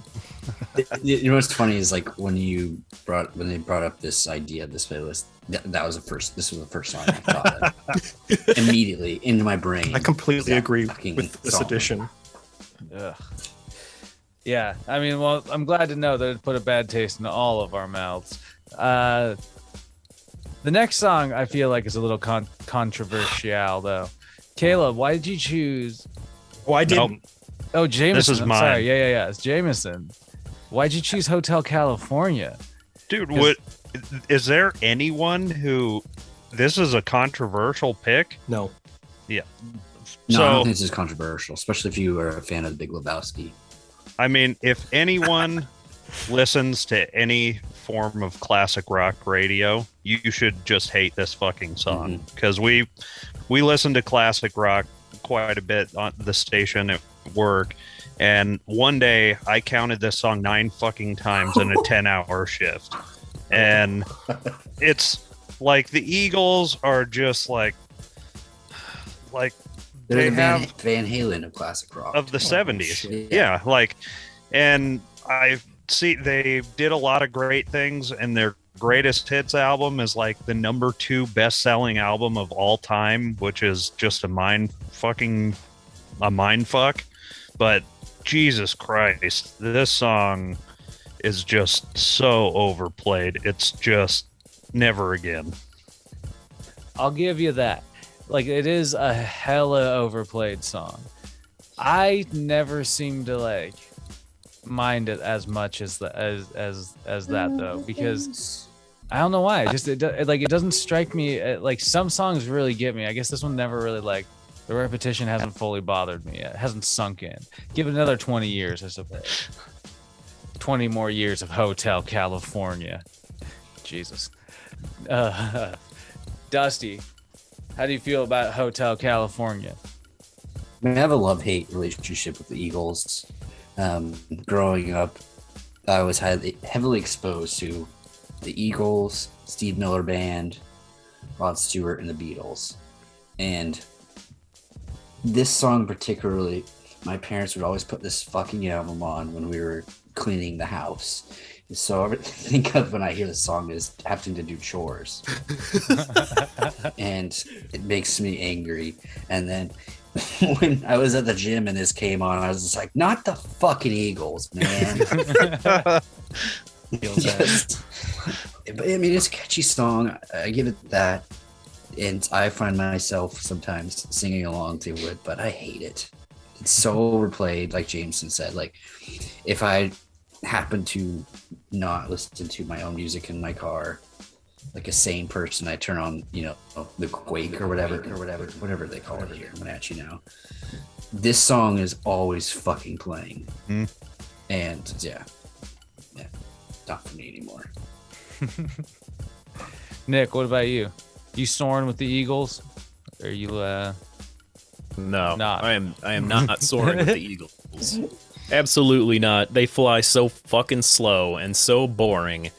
Speaker 4: You know what's funny is like when they brought up this idea of this playlist, that was the first. This was the first song I thought of immediately into my brain.
Speaker 6: I completely agree
Speaker 4: fucking
Speaker 6: with this
Speaker 4: song.
Speaker 6: edition.
Speaker 3: Ugh. Yeah, I mean, well, I'm glad to know that it put a bad taste in all of our mouths. The next song I feel like is a little controversial, though. Caleb, why did you choose?
Speaker 6: Why didn't?
Speaker 3: Oh, Jameson.
Speaker 7: This is
Speaker 3: I'm
Speaker 7: mine.
Speaker 3: sorry. Yeah. It's Jameson. Why'd you choose Hotel California?
Speaker 7: Dude, what is there anyone who this is a controversial pick?
Speaker 6: No.
Speaker 7: Yeah.
Speaker 4: No, I
Speaker 7: So
Speaker 4: don't think this is controversial, especially if you are a fan of The Big Lebowski.
Speaker 7: I mean, if anyone listens to any form of classic rock radio, you should just hate this fucking song because we listen to classic rock quite a bit on the station at work, and one day I counted this song 9 fucking times in a 10-hour shift, and it's like the Eagles are just like
Speaker 4: They're
Speaker 7: they
Speaker 4: the
Speaker 7: have
Speaker 4: Van Halen of classic rock.
Speaker 7: of the 70s.
Speaker 4: shit.
Speaker 7: Yeah, like, and I see they did a lot of great things, and their greatest hits album is like the number 2 best-selling album of all time, which is just a mind fuck. But Jesus Christ, this song is just so overplayed. It's just never again.
Speaker 3: I'll give you that. Like, it is a hella overplayed song. I never seem to like mind it as much as that though, because I don't know why. It doesn't strike me like some songs really get me. I guess this one never really like the repetition hasn't fully bothered me yet. It hasn't sunk in. Give it another 20 years, I suppose. 20 more years of Hotel California. Jesus. Dusty, how do you feel about Hotel California?
Speaker 4: I have a love-hate relationship with the Eagles. Growing up, I was heavily exposed to the Eagles, Steve Miller Band, Rod Stewart, and the Beatles. And this song particularly, my parents would always put this fucking album on when we were cleaning the house. So everything I think of when I hear the song is having to do chores. And it makes me angry. And then when I was at the gym and this came on, I was just like, not the fucking Eagles, man. Yes. But I mean, it's a catchy song. I give it that. And I find myself sometimes singing along to it, but I hate it. It's so overplayed, like Jameson said. Like, if I happen to not listen to my own music in my car, like a sane person, I turn on, the Quake or whatever they call it here. I'm at you now. This song is always fucking playing. And yeah, not for me anymore.
Speaker 3: Nick, what about you? You soaring with the Eagles? Or are you
Speaker 5: No,
Speaker 3: not?
Speaker 5: I am not soaring with the Eagles. Absolutely not. They fly so fucking slow and so boring.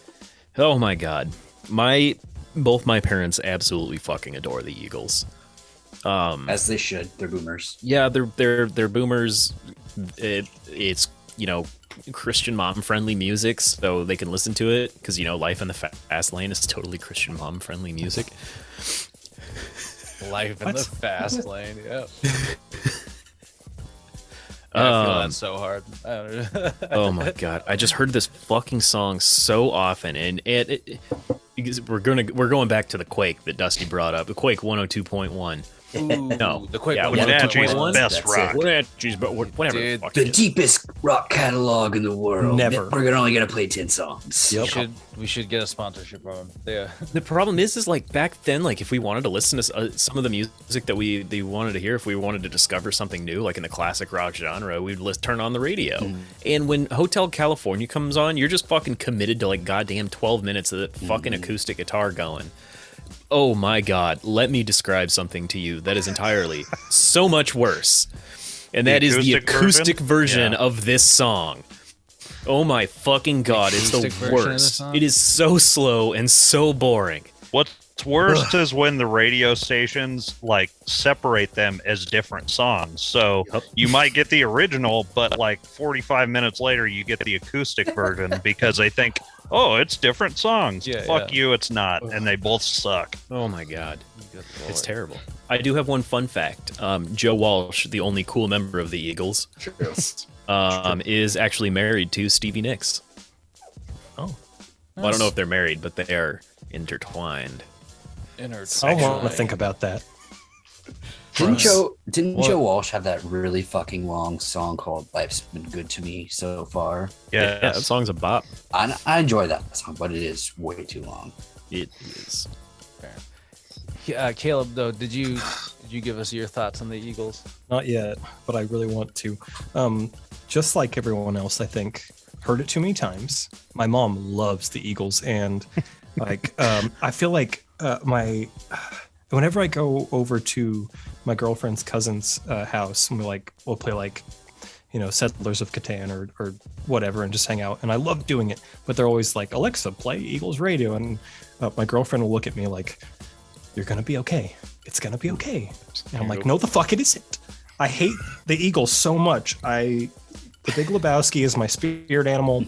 Speaker 5: Oh my god. Both my parents absolutely fucking adore the Eagles.
Speaker 4: As they should. They're boomers.
Speaker 5: Yeah, they're boomers. It's Christian mom friendly music, so they can listen to it because life in the fast lane is totally Christian mom friendly music.
Speaker 3: Life in the fast lane, yeah. I feel that so hard.
Speaker 5: Oh my god, I just heard this fucking song so often, and we're going back to the Quake that Dusty brought up, the Quake 102.1. No,
Speaker 3: the Quake.
Speaker 5: Yeah,
Speaker 7: Wenatchee's
Speaker 5: 102.1.
Speaker 7: best rock.
Speaker 5: Wenatchee's, but whatever.
Speaker 3: Dude,
Speaker 5: fuck
Speaker 4: The
Speaker 5: it is.
Speaker 4: deepest rock catalog in the world.
Speaker 6: Never.
Speaker 4: We're only gonna play 10 songs.
Speaker 3: We should get a sponsorship from him. Yeah.
Speaker 5: The problem is like back then, like if we wanted to listen to some of the music that they wanted to hear, if we wanted to discover something new, like in the classic rock genre, we'd turn on the radio. And when Hotel California comes on, you're just fucking committed to like goddamn 12 minutes of that fucking acoustic guitar going. Oh my god, let me describe something to you that is entirely so much worse. And that is the acoustic version of this song. Oh my fucking god, it's the
Speaker 3: Acoustic version of the
Speaker 5: worst.
Speaker 3: song?
Speaker 5: It is so slow and so boring.
Speaker 7: What's worse is when the radio stations like separate them as different songs. So you might get the original, but like 45 minutes later, you get the acoustic version because they think, oh, it's different songs. Fuck you, it's not. And they both suck.
Speaker 5: Oh my God. It's terrible. I do have one fun fact. Joe Walsh, the only cool member of the Eagles, is actually married to Stevie Nicks.
Speaker 6: Oh.
Speaker 5: Well, I don't know if they're married, but they are intertwined.
Speaker 6: I want to think about that.
Speaker 4: Didn't Joe Walsh have that really fucking long song called "Life's Been Good to Me So Far"?
Speaker 5: Yeah, that song's a bop.
Speaker 4: I enjoy that song, but it is way too long.
Speaker 5: It is.
Speaker 3: Caleb, though, did you give us your thoughts on the Eagles?
Speaker 6: Not yet, but I really want to. Just like everyone else, I think, heard it too many times. My mom loves the Eagles, and like I feel like whenever I go over to my girlfriend's cousin's house, and we'll play like, Settlers of Catan or whatever, and just hang out. And I love doing it, but they're always like, Alexa, play Eagles radio, and my girlfriend will look at me like, you're gonna be okay. It's gonna be okay. And I'm like, no, the fuck it isn't. I hate the Eagles so much. The Big Lebowski is my spirit animal.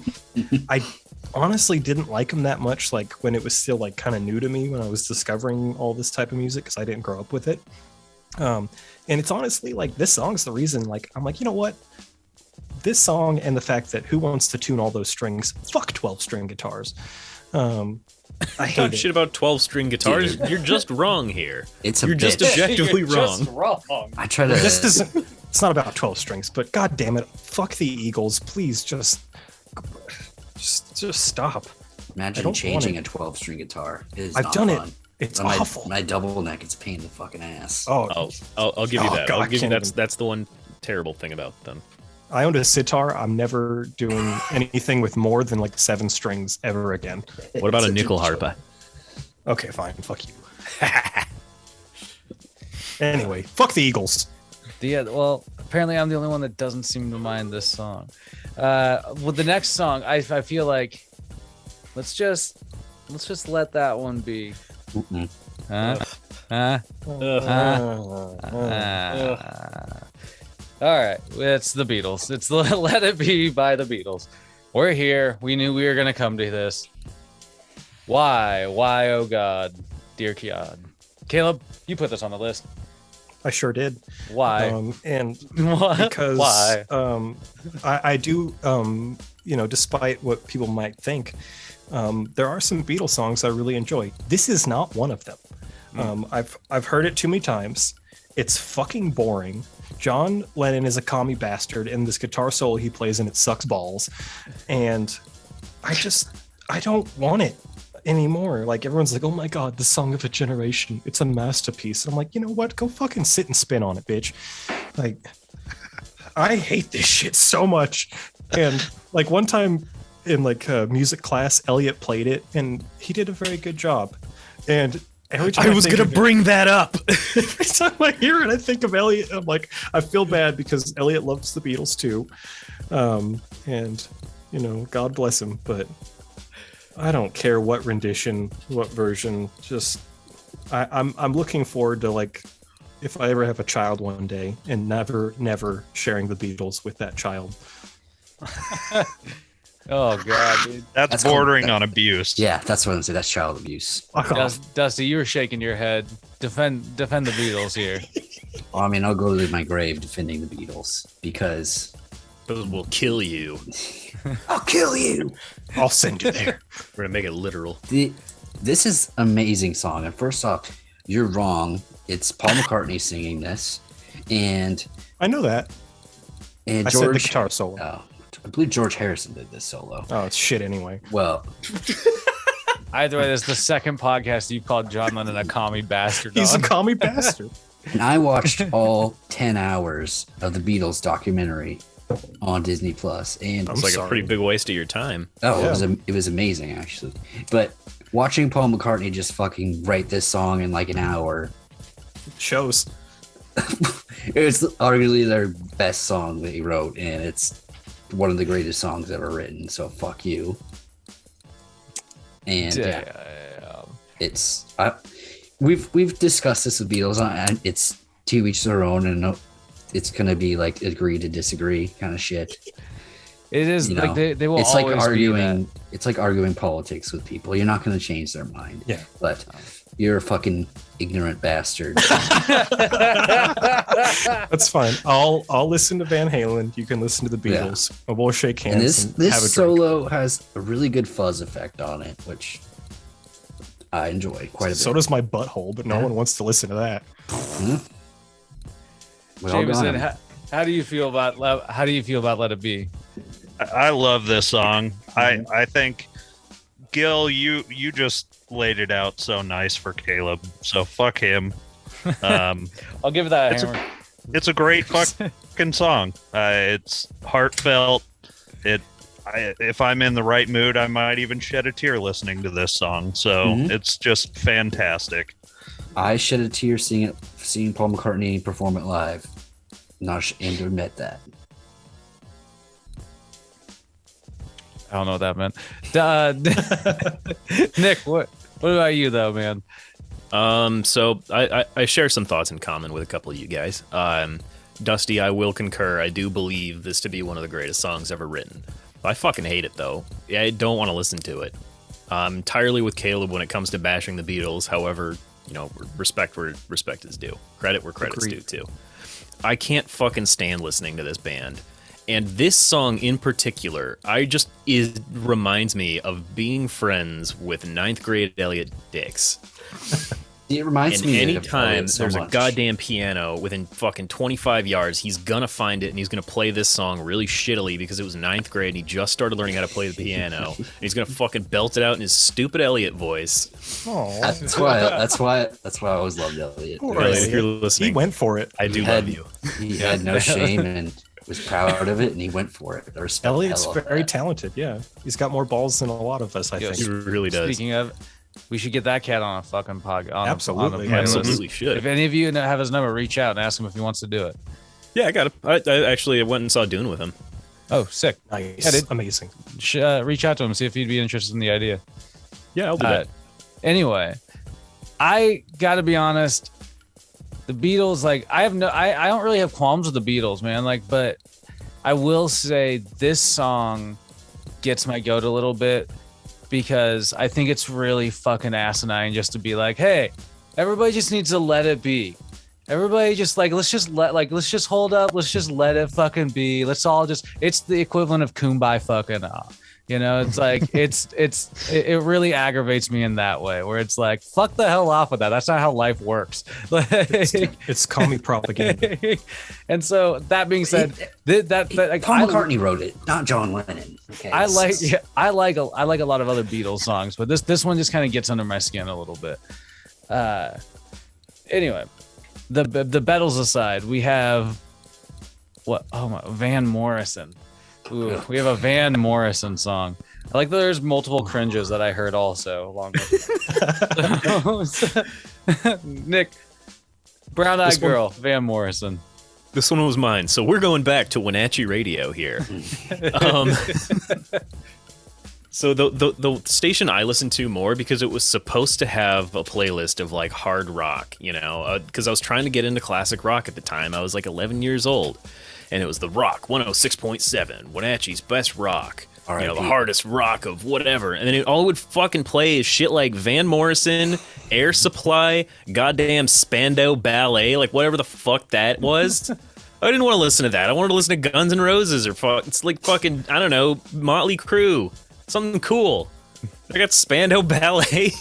Speaker 6: I honestly didn't like them that much, like when it was still like kind of new to me when I was discovering all this type of music, because I didn't grow up with it. And it's honestly like this song's the reason. Like I'm like, you know what? This song and the fact that who wants to tune all those strings? Fuck 12-string guitars. I hate
Speaker 5: shit about 12-string guitars. Dude. You're just wrong here.
Speaker 4: You're
Speaker 5: just objectively wrong.
Speaker 3: Just wrong.
Speaker 4: I try to.
Speaker 6: This isn't. It's not about 12 strings, but god damn it, fuck the Eagles. Please just stop.
Speaker 4: Imagine changing a 12-string guitar.
Speaker 6: I've done it. It's awful.
Speaker 4: My double neck, it's a pain in the fucking ass.
Speaker 5: I'll give you that.
Speaker 6: God,
Speaker 5: I'll give you that's the one terrible thing about them.
Speaker 6: I owned a sitar. I'm never doing anything with more than like 7 strings ever again.
Speaker 5: What about a nickel harpa?
Speaker 6: Okay, fine. Fuck you. Anyway, fuck the Eagles.
Speaker 3: Well, apparently I'm the only one that doesn't seem to mind this song. With the next song, I feel like let's just let that one be. All right, it's the Beatles. It's Let It Be by the Beatles. We're here. We knew we were gonna come to this. Why, oh God, dear God. Caleb, you put this on the list.
Speaker 6: I sure did.
Speaker 3: Why?
Speaker 6: And
Speaker 3: what?
Speaker 6: Because
Speaker 3: why?
Speaker 6: I do, despite what people might think, there are some Beatles songs I really enjoy. This is not one of them. I've heard it too many times. It's fucking boring. John Lennon is a commie bastard, and this guitar solo he plays in it sucks balls. And I don't want it anymore. Like everyone's like, oh my God, the song of a generation. It's a masterpiece. I'm like, you know what? Go fucking sit and spin on it, bitch. Like, I hate this shit so much. And like one time in like music class, Elliot played it, and he did a very good job. And every time
Speaker 5: I was gonna bring that up.
Speaker 6: Every time I hear it, I think of Elliot. I'm like, I feel bad because Elliot loves the Beatles too, and God bless him. But I don't care what rendition, what version. Just I'm looking forward to, like, if I ever have a child one day, and never sharing the Beatles with that child.
Speaker 3: Oh God, dude.
Speaker 7: That's bordering on abuse.
Speaker 4: Yeah, that's what I'm saying. That's child abuse.
Speaker 3: Dusty, you were shaking your head. Defend the Beatles here.
Speaker 4: Well, I mean, I'll go to my grave defending the Beatles because
Speaker 5: Those will kill you.
Speaker 4: I'll kill you.
Speaker 6: I'll send you there.
Speaker 5: We're gonna make it literal.
Speaker 4: This is an amazing song. And first off, you're wrong. It's Paul McCartney singing this, and
Speaker 6: I know that.
Speaker 4: And
Speaker 6: I said
Speaker 4: George,
Speaker 6: the guitar solo.
Speaker 4: Oh, I believe George Harrison did this solo.
Speaker 6: Oh, it's shit anyway.
Speaker 4: Well,
Speaker 3: Either way, this is the second podcast you've called John Lennon a commie bastard.
Speaker 6: He's a
Speaker 3: on.
Speaker 6: commie bastard.
Speaker 4: and I watched all 10 hours of the Beatles documentary on Disney Plus, and
Speaker 5: It's like a pretty big waste of your time.
Speaker 4: oh,
Speaker 6: Yeah.
Speaker 4: it was amazing actually. But watching Paul McCartney just fucking write this song in like an hour,
Speaker 6: Shows.
Speaker 4: it's arguably their best song that he wrote, and it's one of the greatest songs ever written. So fuck you. And yeah. We've discussed this with Beatles, and it's to each their own, and it's gonna be like agree to disagree kind of shit.
Speaker 3: It is like they will.
Speaker 4: It's
Speaker 3: always
Speaker 4: like arguing.
Speaker 3: Be that.
Speaker 4: It's like arguing politics with people. You're not gonna change their mind.
Speaker 6: Yeah,
Speaker 4: but you're a fucking ignorant bastard.
Speaker 6: That's fine. I'll listen to Van Halen. You can listen to the Beatles. Yeah. We'll shake hands.
Speaker 4: And this solo has a really good fuzz effect on it, which I enjoy quite a bit.
Speaker 6: So does my butthole, but no one wants to listen to that.
Speaker 3: Jameson, how do you feel about Let It Be?
Speaker 7: I love this song. I think Gil, you just laid it out so nice for Caleb. So fuck him.
Speaker 3: I'll give it that hammer.
Speaker 7: It's a great fucking song. It's heartfelt. If I'm in the right mood, I might even shed a tear listening to this song. So it's just fantastic.
Speaker 4: I shed a tear seeing Paul McCartney perform it live. Not ashamed to admit that.
Speaker 3: I don't know what that meant. Nick, what about you though, man?
Speaker 5: So I share some thoughts in common with a couple of you guys. Dusty, I will concur. I do believe this to be one of the greatest songs ever written. I fucking hate it though. I don't want to listen to it. I'm entirely with Caleb when it comes to bashing the Beatles. However, respect where respect is due. Credit where credit's due too. I can't fucking stand listening to this band. And this song in particular, it reminds me of being friends with ninth grade Elliot Dix.
Speaker 4: It reminds me of
Speaker 5: anytime
Speaker 4: so
Speaker 5: there's
Speaker 4: much.
Speaker 5: a goddamn piano within fucking 25 yards, he's gonna find it and he's gonna play this song really shittily because it was ninth grade and he just started learning how to play the piano. And he's gonna fucking belt it out in his stupid Elliot voice.
Speaker 4: That's why I always loved Elliot.
Speaker 5: Elliot, if you're listening,
Speaker 6: he went for it.
Speaker 5: I do love you.
Speaker 4: He had no shame and was proud of it, and he went for it.
Speaker 6: Elliot's very talented. Yeah, he's got more balls than a lot of us. I think
Speaker 5: he really does.
Speaker 3: Speaking of, we should get that cat on a fucking podcast.
Speaker 6: Absolutely,
Speaker 5: absolutely should.
Speaker 3: If any of you have his number, reach out and ask him if he wants to do it.
Speaker 5: Yeah, I got it. I actually went and saw Dune with him.
Speaker 3: Oh, sick!
Speaker 6: Nice,
Speaker 3: yeah,
Speaker 6: amazing.
Speaker 3: Reach out to him, see if he'd be interested in the idea.
Speaker 5: Yeah, I'll do that.
Speaker 3: Anyway, I gotta be honest. The Beatles, I don't really have qualms with the Beatles, man. But I will say this song gets my goat a little bit because I think it's really fucking asinine just to be like, hey, everybody just needs to let it be. Everybody just let's just hold up. Let's just let it fucking be. It's the equivalent of Kumbaya fucking off. It's like, it really aggravates me in that way where it's like, fuck the hell off with that. That's not how life works.
Speaker 6: It's commie propaganda.
Speaker 3: And so that being said,
Speaker 4: Paul McCartney wrote it, not John Lennon. Okay,
Speaker 3: I like a lot of other Beatles songs, but this one just kind of gets under my skin a little bit. Anyway, the Beatles aside, we have Van Morrison. Ooh, we have a Van Morrison song. I like that there's multiple cringes that I heard also along with Nick, Brown Eyed Girl, Van Morrison.
Speaker 5: This one was mine. So we're going back to Wenatchee Radio here. So the station I listened to more because it was supposed to have a playlist of hard rock, because I was trying to get into classic rock at the time. I was 11 years old. And it was the Rock 106.7, Wenatchee's best rock, the hardest rock of whatever. And then all it would fucking play is shit like Van Morrison, Air Supply, goddamn Spandau Ballet, whatever the fuck that was. I didn't want to listen to that. I wanted to listen to Guns N' Roses or it's fucking, I don't know, Motley Crue, something cool. I got Spandau Ballet.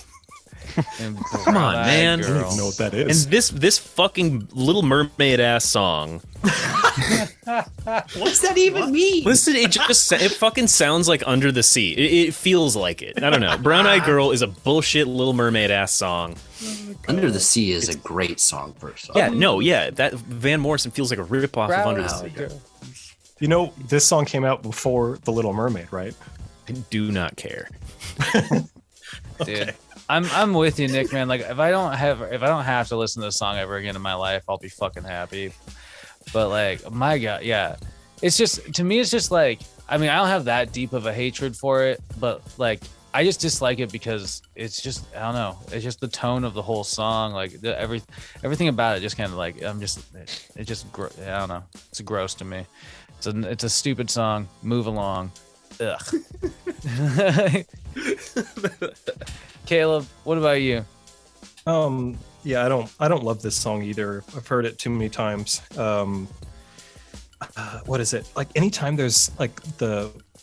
Speaker 5: Come on, man.
Speaker 6: I don't even know what that is.
Speaker 5: And this fucking Little Mermaid ass song.
Speaker 4: What's that even mean?
Speaker 5: Listen, it fucking sounds like Under the Sea. It feels like it. I don't know. Brown Eyed Girl is a bullshit Little Mermaid ass song.
Speaker 4: Under the Sea is a great song first.
Speaker 5: Yeah, that Van Morrison feels like a ripoff of Under the Sea.
Speaker 6: This song came out before The Little Mermaid, right?
Speaker 5: I do not care.
Speaker 3: Dude. I'm with you, Nick, man. If I don't have to listen to this song ever again in my life, I'll be fucking happy. But my God, yeah. It's just, to me, it's just I don't have that deep of a hatred for it, but I just dislike it because it's just, I don't know, it's just the tone of the whole song, like everything about it just kind of like, I don't know, it's gross to me. It's a stupid song. Move along. Ugh. Caleb, what about you?
Speaker 6: Yeah, I don't love this song either. I've heard it too many times. What is it? Like anytime there's like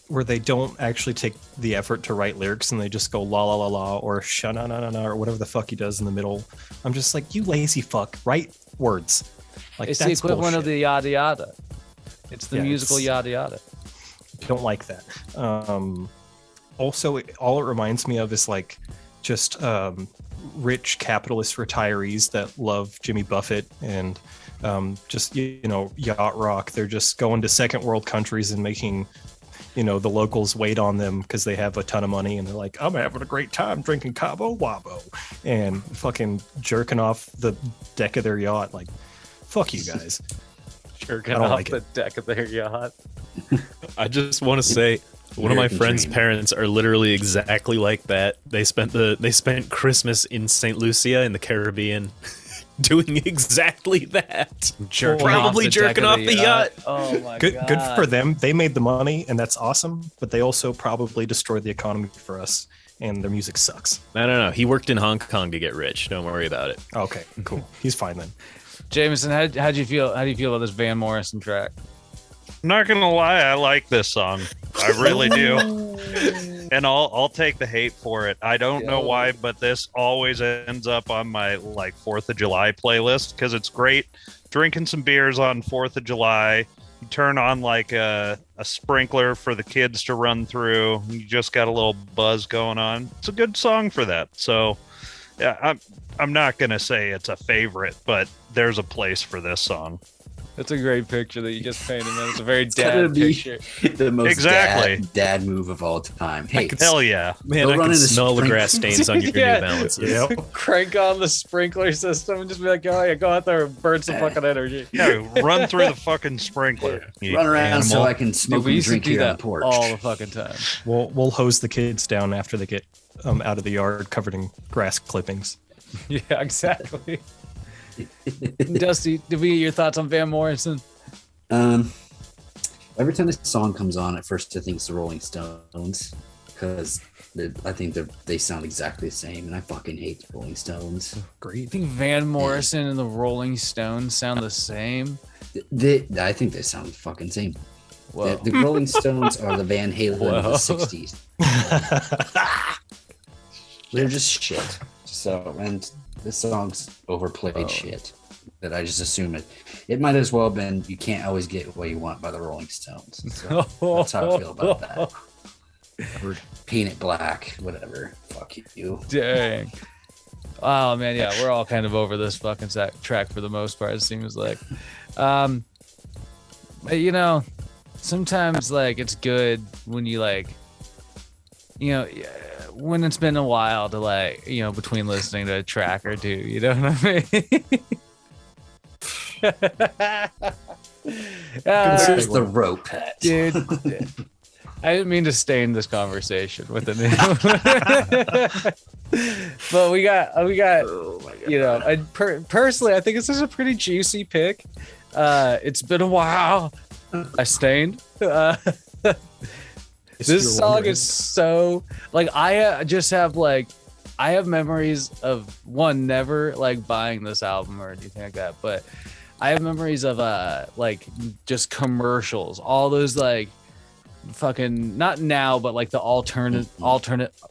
Speaker 6: where they don't actually take the effort to write lyrics and they just go la la la la or sha na na na na or whatever the fuck he does in the middle. I'm just like, you lazy fuck, write words. Like
Speaker 3: It's
Speaker 6: that's
Speaker 3: the equivalent
Speaker 6: bullshit.
Speaker 3: of the yada yada. It's the musical
Speaker 6: it's-
Speaker 3: yada yada.
Speaker 6: Don't like that. Also, all it reminds me of is like just rich capitalist retirees that love Jimmy Buffett and just yacht rock. They're just going to second world countries and making the locals wait on them because they have a ton of money and they're like, I'm having a great time drinking Cabo Wabo and fucking jerking off the deck of their yacht. Like, fuck you guys.
Speaker 3: Jerking
Speaker 6: I don't
Speaker 3: off
Speaker 6: like
Speaker 3: the
Speaker 6: it.
Speaker 3: deck of their yacht.
Speaker 5: I just want to say one of my
Speaker 4: American
Speaker 5: friend's
Speaker 4: dream.
Speaker 5: parents are literally exactly like that. They spent Christmas in St. Lucia in the Caribbean doing exactly that. Probably jerking off the yacht.
Speaker 3: Oh my
Speaker 6: Good
Speaker 3: god.
Speaker 6: for them. They made the money and that's awesome, but they also probably destroyed the economy for us and their music sucks.
Speaker 5: No. He worked in Hong Kong to get rich. Don't worry about it.
Speaker 6: Okay, cool. He's fine then.
Speaker 3: Jameson, how do you feel about this Van Morrison track?
Speaker 7: I'm not gonna lie, I like this song. I really do. And I'll take the hate for it. I don't know why, but this always ends up on my like 4th of July playlist because it's great. Drinking some beers on 4th of July. You turn on like a sprinkler for the kids to run through. You just got a little buzz going on. It's a good song for that. So yeah, I'm not gonna say it's a favorite, but there's a place for this song.
Speaker 3: That's a great picture that you just painted, man. It's a very
Speaker 4: gotta
Speaker 3: dad
Speaker 4: be
Speaker 3: picture.
Speaker 4: the most
Speaker 7: Exactly.
Speaker 4: dad move of all time. Hey,
Speaker 7: Hell yeah.
Speaker 5: Man,
Speaker 4: Go
Speaker 5: I
Speaker 4: run
Speaker 5: can
Speaker 4: in the
Speaker 5: smell the
Speaker 4: spring-
Speaker 5: grass stains on your
Speaker 3: Yeah.
Speaker 5: New Balances.
Speaker 6: Yep.
Speaker 3: Crank on the sprinkler system and just be like, oh yeah, go out there and burn some fucking energy.
Speaker 7: Yeah, run through the fucking sprinkler. you
Speaker 4: run around so
Speaker 7: animal.
Speaker 4: I can smoke
Speaker 3: Dude, we
Speaker 4: and
Speaker 3: used to
Speaker 4: drink
Speaker 3: do
Speaker 4: here on
Speaker 3: that
Speaker 4: the porch.
Speaker 3: all the fucking time.
Speaker 6: We'll hose the kids down after they get out of the yard covered in grass clippings.
Speaker 3: Yeah, exactly. Dusty, did we get your thoughts on Van Morrison?
Speaker 4: Every time this song comes on, at first I think it's the Rolling Stones because I think they sound exactly the same, and I fucking hate the Rolling Stones.
Speaker 3: You think Van Morrison and the Rolling Stones sound the same?
Speaker 4: I think they sound fucking same.
Speaker 3: Whoa.
Speaker 4: The Rolling Stones are the Van Halen of the
Speaker 3: Whoa.
Speaker 4: 60s. They're just shit. So, and this song's overplayed shit. That I just assume it might as well have been You Can't Always Get What You Want by the Rolling Stones. So that's how I feel about that. Or Paint It Black, whatever. Fuck you.
Speaker 3: Dang. Oh man, yeah, we're all kind of over this fucking track for the most part. It seems like, but, sometimes like it's good when you like, when it's been a while to like, between listening to a track or two. You know what I mean?
Speaker 4: This is the rope.
Speaker 3: Dude, I didn't mean to stain this conversation with the but we got
Speaker 4: Oh my God.
Speaker 3: I personally I think this is a pretty juicy pick. It's been a while. I stained. This song is so like I just have like I have memories of never like buying this album or anything like that, but I have memories of like just commercials, all those like fucking not now, but like the alternate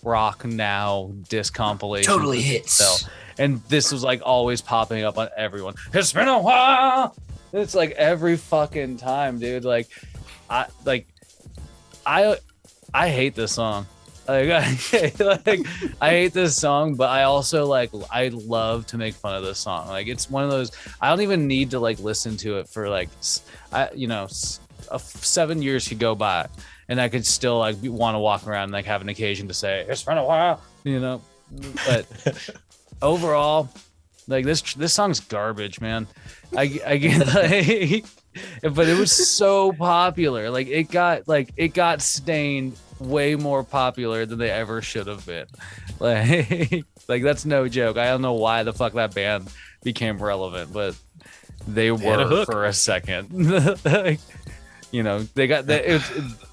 Speaker 3: rock now disc compilation.
Speaker 4: Totally hits.
Speaker 3: And this was like always popping up on everyone. It's been a while. It's like every fucking time, dude. Like I hate this song. Like I hate this song, but I also like I love to make fun of this song. Like it's one of those I don't even need to like listen to it for like 7 years could go by and I could still like want to walk around and like have an occasion to say it's been a while, But overall, like this song's garbage, man. I get like but it was so popular. Like it got Stained way more popular than they ever should have been. Like that's no joke. I don't know why the fuck that band became relevant, but they
Speaker 5: had a
Speaker 3: were
Speaker 5: hook.
Speaker 3: for a second. Like, you know, they got that.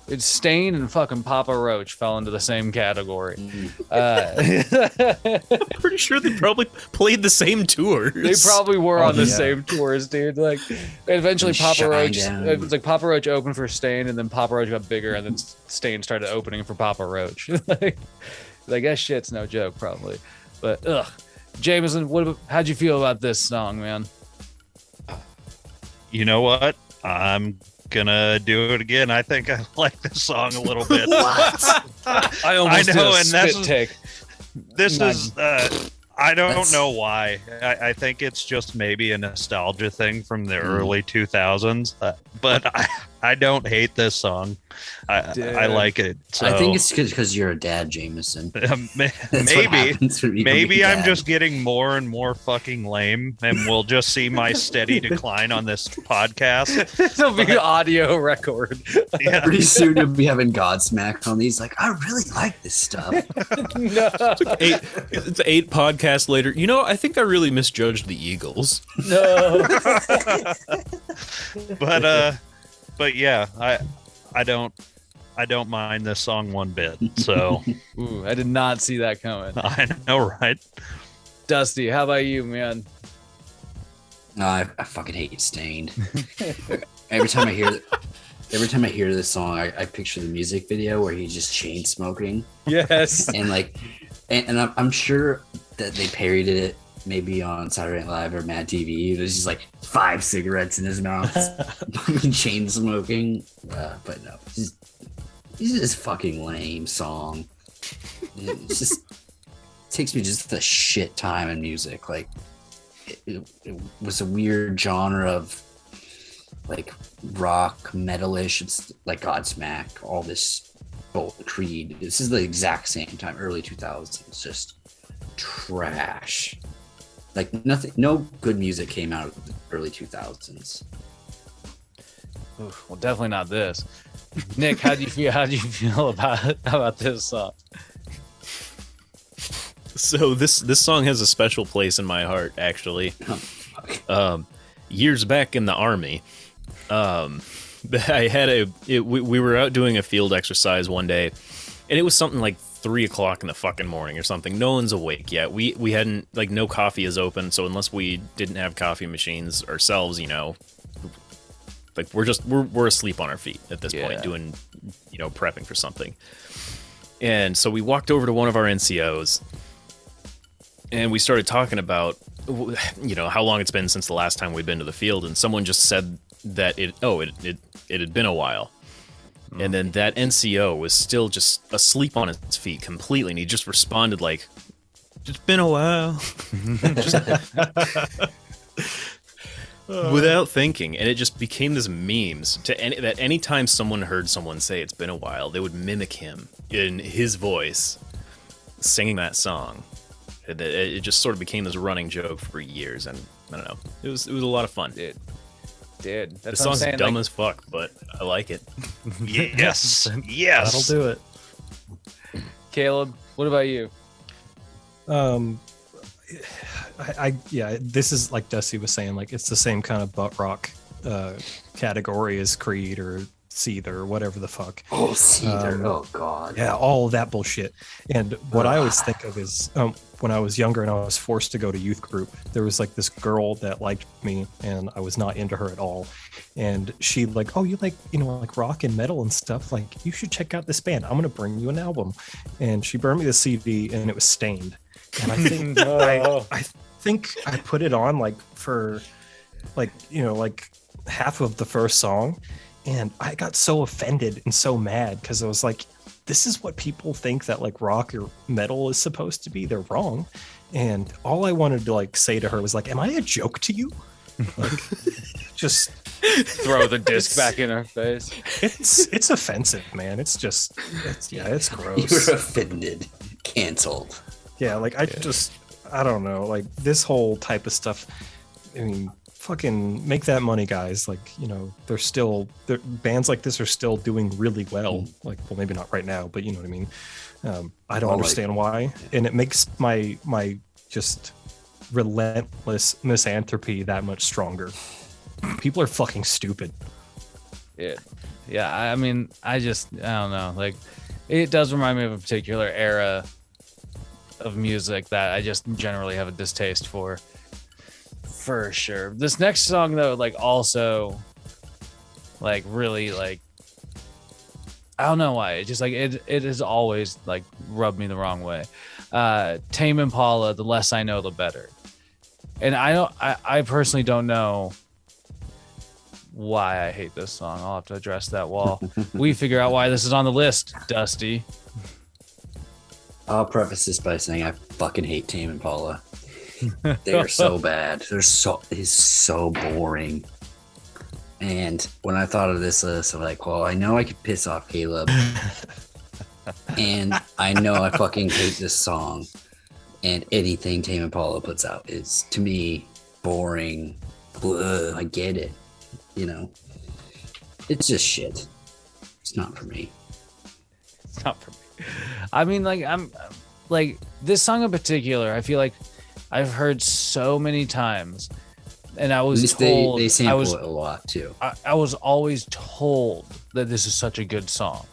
Speaker 3: It's Stain and fucking Papa Roach fell into the same category.
Speaker 5: I'm pretty sure they probably played the same tours.
Speaker 3: They probably were on the
Speaker 6: yeah.
Speaker 3: same tours, dude. Like, eventually
Speaker 4: And
Speaker 3: Papa
Speaker 4: Shine
Speaker 3: Roach,
Speaker 4: Down.
Speaker 3: it was like Papa Roach opened for Stain, and then Papa Roach got bigger, and then Stain started opening for Papa Roach. like that shit's no joke, probably. But Jameson, how'd you feel about this song, man?
Speaker 7: You know what? I'm gonna do it again. I think I like this song a little bit.
Speaker 3: I almost
Speaker 7: I know,
Speaker 3: did a
Speaker 7: and that's
Speaker 3: spit take.
Speaker 7: This is I don't know why. I think it's just maybe a nostalgia thing from the early 2000s. But I don't hate this song. I like it. So,
Speaker 4: I think it's because you're a dad, Jameson. That's what
Speaker 7: maybe
Speaker 4: happens when you become
Speaker 7: maybe
Speaker 4: a
Speaker 7: I'm
Speaker 4: dad.
Speaker 7: just getting more and more fucking lame, and we'll just see my steady decline on this podcast.
Speaker 3: It'll be an audio record.
Speaker 7: Yeah.
Speaker 4: Pretty soon you'll be having Godsmack on these. Like, I really like this stuff.
Speaker 3: No,
Speaker 5: It's 8 podcasts later. You know, I think I really misjudged the Eagles.
Speaker 3: no.
Speaker 7: But yeah, I don't mind this song one bit. So
Speaker 3: Ooh, I did not see that coming.
Speaker 7: I know, right?
Speaker 3: Dusty, how about you, man?
Speaker 4: No, I fucking hate Stained. Every time I hear this song, I picture the music video where he's just chain smoking,
Speaker 3: Yes.
Speaker 4: and like, and I'm sure that they parodied it maybe on Saturday Night Live or Mad TV. There's just like 5 cigarettes in his mouth, chain smoking. But no, it's just fucking lame song. It just takes me just a shit time in music. Like it was a weird genre of like rock metalish. It's like Godsmack, all this Creed. This is the exact same time, early 2000s. It's just trash. Like nothing, no good music came out of the early 2000s.
Speaker 3: Oof, well, definitely not this. Nick, how do you feel about this song?
Speaker 5: So this song has a special place in my heart, actually. Years back in the Army, I had we were out doing a field exercise one day, and it was something like 3 o'clock in the fucking morning or something. No one's awake yet. We hadn't, like, no coffee is open, so unless we didn't have coffee machines ourselves, you know, like we're asleep on our feet at this point, doing, you know, prepping for something. And so we walked over to one of our NCOs, and we started talking about, you know, how long it's been since the last time we'd been to the field, and someone just said that it had been a while. And then that NCO was still just asleep on his feet completely, and he just responded like, "It's been a while," without thinking, and it just became this memes that anytime someone heard someone say "it's been a while," they would mimic him in his voice singing that song. It just sort of became this running joke for years, and I don't know, it was a lot of fun.
Speaker 3: Dude,
Speaker 5: The
Speaker 3: that's what I'm
Speaker 5: song's
Speaker 3: saying.
Speaker 5: dumb
Speaker 3: Like,
Speaker 5: as fuck, but I like it.
Speaker 7: Yes.
Speaker 6: That'll
Speaker 7: Yes.
Speaker 6: do it.
Speaker 3: Caleb, what about you?
Speaker 6: This is like Dusty was saying, like it's the same kind of butt rock category as Creed or Seether or whatever the fuck.
Speaker 4: Oh, Seether. Oh, God.
Speaker 6: Yeah, all of that bullshit. And what I always think of is when I was younger and I was forced to go to youth group, there was like this girl that liked me and I was not into her at all. And she like, oh, you like, you know, like rock and metal and stuff. Like, you should check out this band. I'm going to bring you an album. And she burned me the CD and it was Stained. And I think I think I put it on like for like, you know, like half of the first song. And I got so offended and so mad because I was like, this is what people think that like rock or metal is supposed to be. They're wrong. And all I wanted to like say to her was like, am I a joke to you? Like, just
Speaker 3: Throw the disc back in her face.
Speaker 6: it's offensive, man. It's gross.
Speaker 4: You were offended. Canceled.
Speaker 6: Yeah, like I don't know, like this whole type of stuff. I mean, fucking make that money, guys. Like, you know, bands like this are still doing really well. Like, well, maybe not right now, but you know what I mean. I don't understand why, and it makes my just relentless misanthropy that much stronger. People are fucking stupid.
Speaker 3: Yeah. I mean, I don't know. Like, it does remind me of a particular era of music that I just generally have a distaste for sure. This next song though, like, also, like, really, like, I don't know why. It just, like, it has always, like, rubbed me the wrong way. Tame Impala, The Less I Know, The Better. And I personally don't know why I hate this song. I'll have to address that while we figure out why this is on the list, Dusty.
Speaker 4: I'll preface this by saying I fucking hate Tame Impala. They're so bad. It's so boring. And when I thought of this list, I'm like, well, I know I could piss off Caleb. And I know I fucking hate this song. And anything Tame Impala puts out is, to me, boring. Ugh, I get it. You know? It's just shit. It's not for me.
Speaker 3: It's not for me. I mean, like, I'm like, this song in particular, I feel like I've heard so many times, and I was told
Speaker 4: they sample it a lot too.
Speaker 3: I was always told that this is such a good song,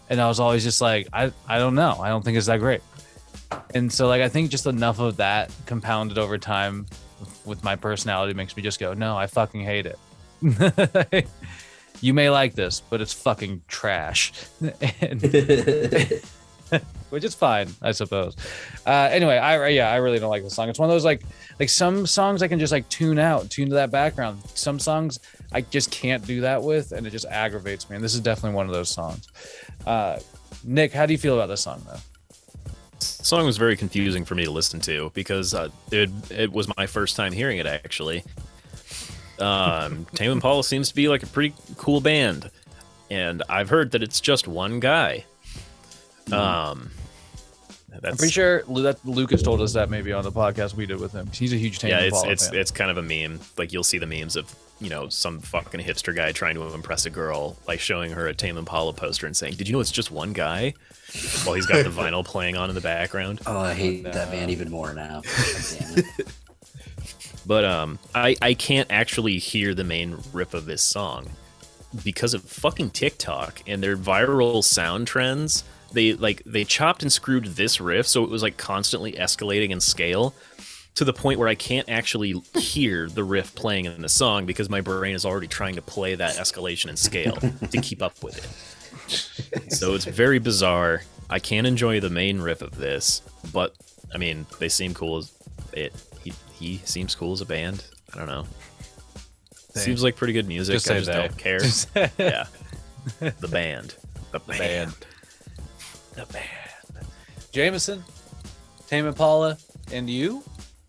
Speaker 3: and I was always just like, I don't know, I don't think it's that great. And so, like, I think just enough of that compounded over time with my personality makes me just go, no, I fucking hate it. You may like this, but it's fucking trash. Which is fine, I suppose. Anyway, I really don't like this song. It's one of those, like some songs I can just, like, tune to that background. Some songs I just can't do that with, and it just aggravates me. And this is definitely one of those songs. Nick, how do you feel about this song, though?
Speaker 5: The song was very confusing for me to listen to because it was my first time hearing it, actually. Tame Impala seems to be like a pretty cool band, and I've heard that it's just one guy.
Speaker 3: I'm pretty sure that Lucas told us that maybe on the podcast we did with him. He's a huge Tame Impala fan.
Speaker 5: It's kind of a meme. Like, you'll see the memes of, you know, some fucking hipster guy trying to impress a girl, like showing her a Tame Impala poster and saying, "Did you know it's just one guy?" While he's got the vinyl playing on in the background.
Speaker 4: Oh, I hate that band even more now. Damn it.
Speaker 5: But I can't actually hear the main riff of this song because of fucking TikTok and their viral sound trends. They chopped and screwed this riff, so it was, like, constantly escalating in scale to the point where I can't actually hear the riff playing in the song because my brain is already trying to play that escalation and scale to keep up with it. So it's very bizarre. I can't enjoy the main riff of this, but I mean, they seem cool as it. He seems cool as a band. I don't know. Seems like pretty good music. I just don't care. Yeah. The band.
Speaker 3: Jameson, Tame Impala, and you?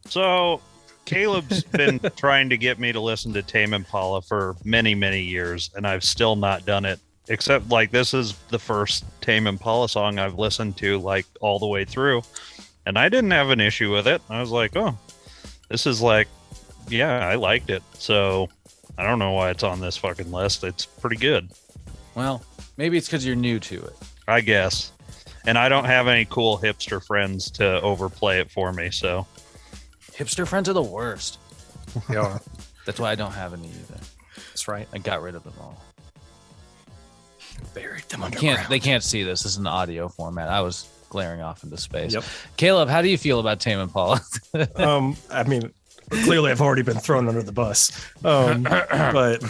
Speaker 7: So, Caleb's been trying to get me to listen to Tame Impala for many, many years, and I've still not done it. Except, like, this is the first Tame Impala song I've listened to, like, all the way through. And I didn't have an issue with it. I was like, oh, this is, like, yeah, I liked it. So, I don't know why it's on this fucking list. It's pretty good.
Speaker 3: Well, maybe it's because you're new to it.
Speaker 7: I guess. And I don't have any cool hipster friends to overplay it for me, so.
Speaker 3: Hipster friends are the worst.
Speaker 6: They are.
Speaker 3: That's why I don't have any either.
Speaker 6: That's right.
Speaker 3: I got rid of them all.
Speaker 6: Buried them underground.
Speaker 3: They can't see this. This is an audio format. I was glaring off into space.
Speaker 6: Yep.
Speaker 3: Caleb, how do you feel about Tame Impala?
Speaker 6: I mean, clearly I've already been thrown under the bus. But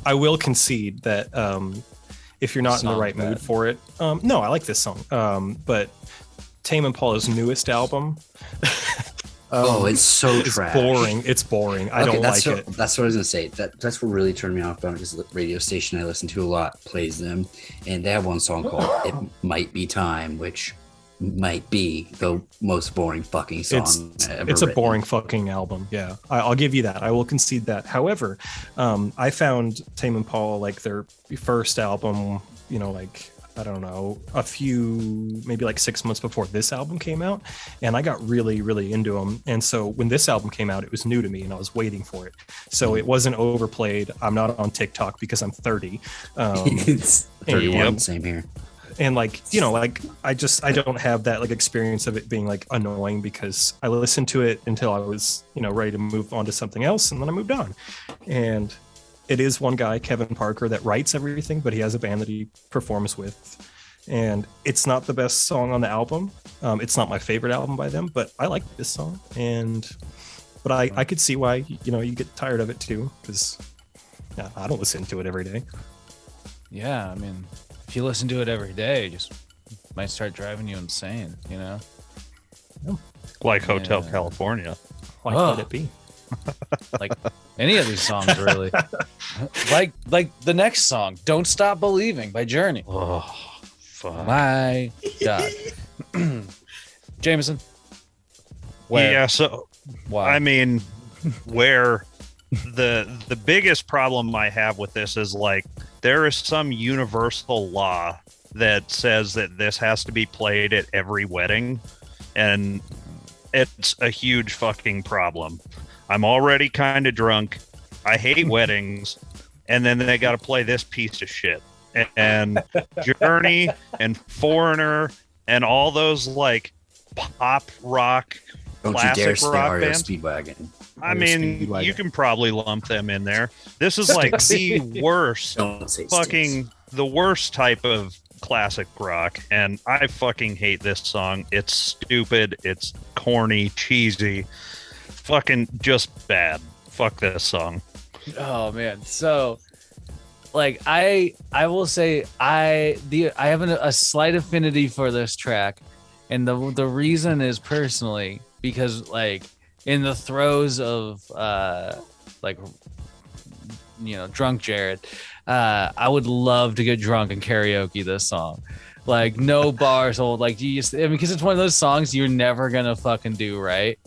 Speaker 6: I will concede that if you're not in the right mood for it, no, I like this song. But Tame Impala's newest album,
Speaker 4: it's so trash.
Speaker 6: Boring. It's boring. I don't like it.
Speaker 4: That's what I was gonna say. That's what really turned me off about this radio station I listen to a lot plays them, and they have one song called "It Might Be Time," which might be the most boring fucking song ever.
Speaker 6: It's a boring fucking album. Yeah, I'll give you that. I will concede that. However, I found Tame Impala, like, their first album, you know, like, I don't know, a few, maybe like 6 months before this album came out. And I got really, really into them. And so when this album came out, it was new to me and I was waiting for it. So it wasn't overplayed. I'm not on TikTok because I'm 30.
Speaker 4: It's 31, same here.
Speaker 6: And like, you know, like I don't have that like experience of it being like annoying because I listened to it until I was, you know, ready to move on to something else. And then I moved on. And it is one guy, Kevin Parker, that writes everything, but he has a band that he performs with. And it's not the best song on the album. It's not my favorite album by them, but I like this song. But I could see why, you know, you get tired of it too, because I don't listen to it every day.
Speaker 3: Yeah, I mean, if you listen to it every day, it just might start driving you insane, you know?
Speaker 7: Like Hotel California.
Speaker 6: Why let it be?
Speaker 3: Like any of these songs, really. like the next song, "Don't Stop Believing" by Journey.
Speaker 7: Oh, fuck.
Speaker 3: My God. Jameson. Where?
Speaker 7: Yeah, so
Speaker 3: Why?
Speaker 7: I mean, where the biggest problem I have with this is like there is some universal law that says that this has to be played at every wedding, and it's a huge fucking problem. I'm already kind of drunk. I hate weddings, and then they got to play this piece of shit. And Journey and Foreigner and all those like pop rock,
Speaker 4: Don't you
Speaker 7: classic
Speaker 4: dare say
Speaker 7: rock
Speaker 4: REO
Speaker 7: bands.
Speaker 4: Speedwagon.
Speaker 7: I mean, you can probably lump them in there. This is like the worst
Speaker 4: Don't say
Speaker 7: fucking
Speaker 4: Styx.
Speaker 7: the worst type of classic rock, and I fucking hate this song. It's stupid, it's corny, cheesy, fucking just bad. Fuck this song.
Speaker 3: Oh man, so like I will say I have a slight affinity for this track, and the reason is personally because like in the throes of like, you know, drunk Jared, I would love to get drunk and karaoke this song. Like no bars hold, like you just, I mean, because it's one of those songs you're never gonna fucking do, right?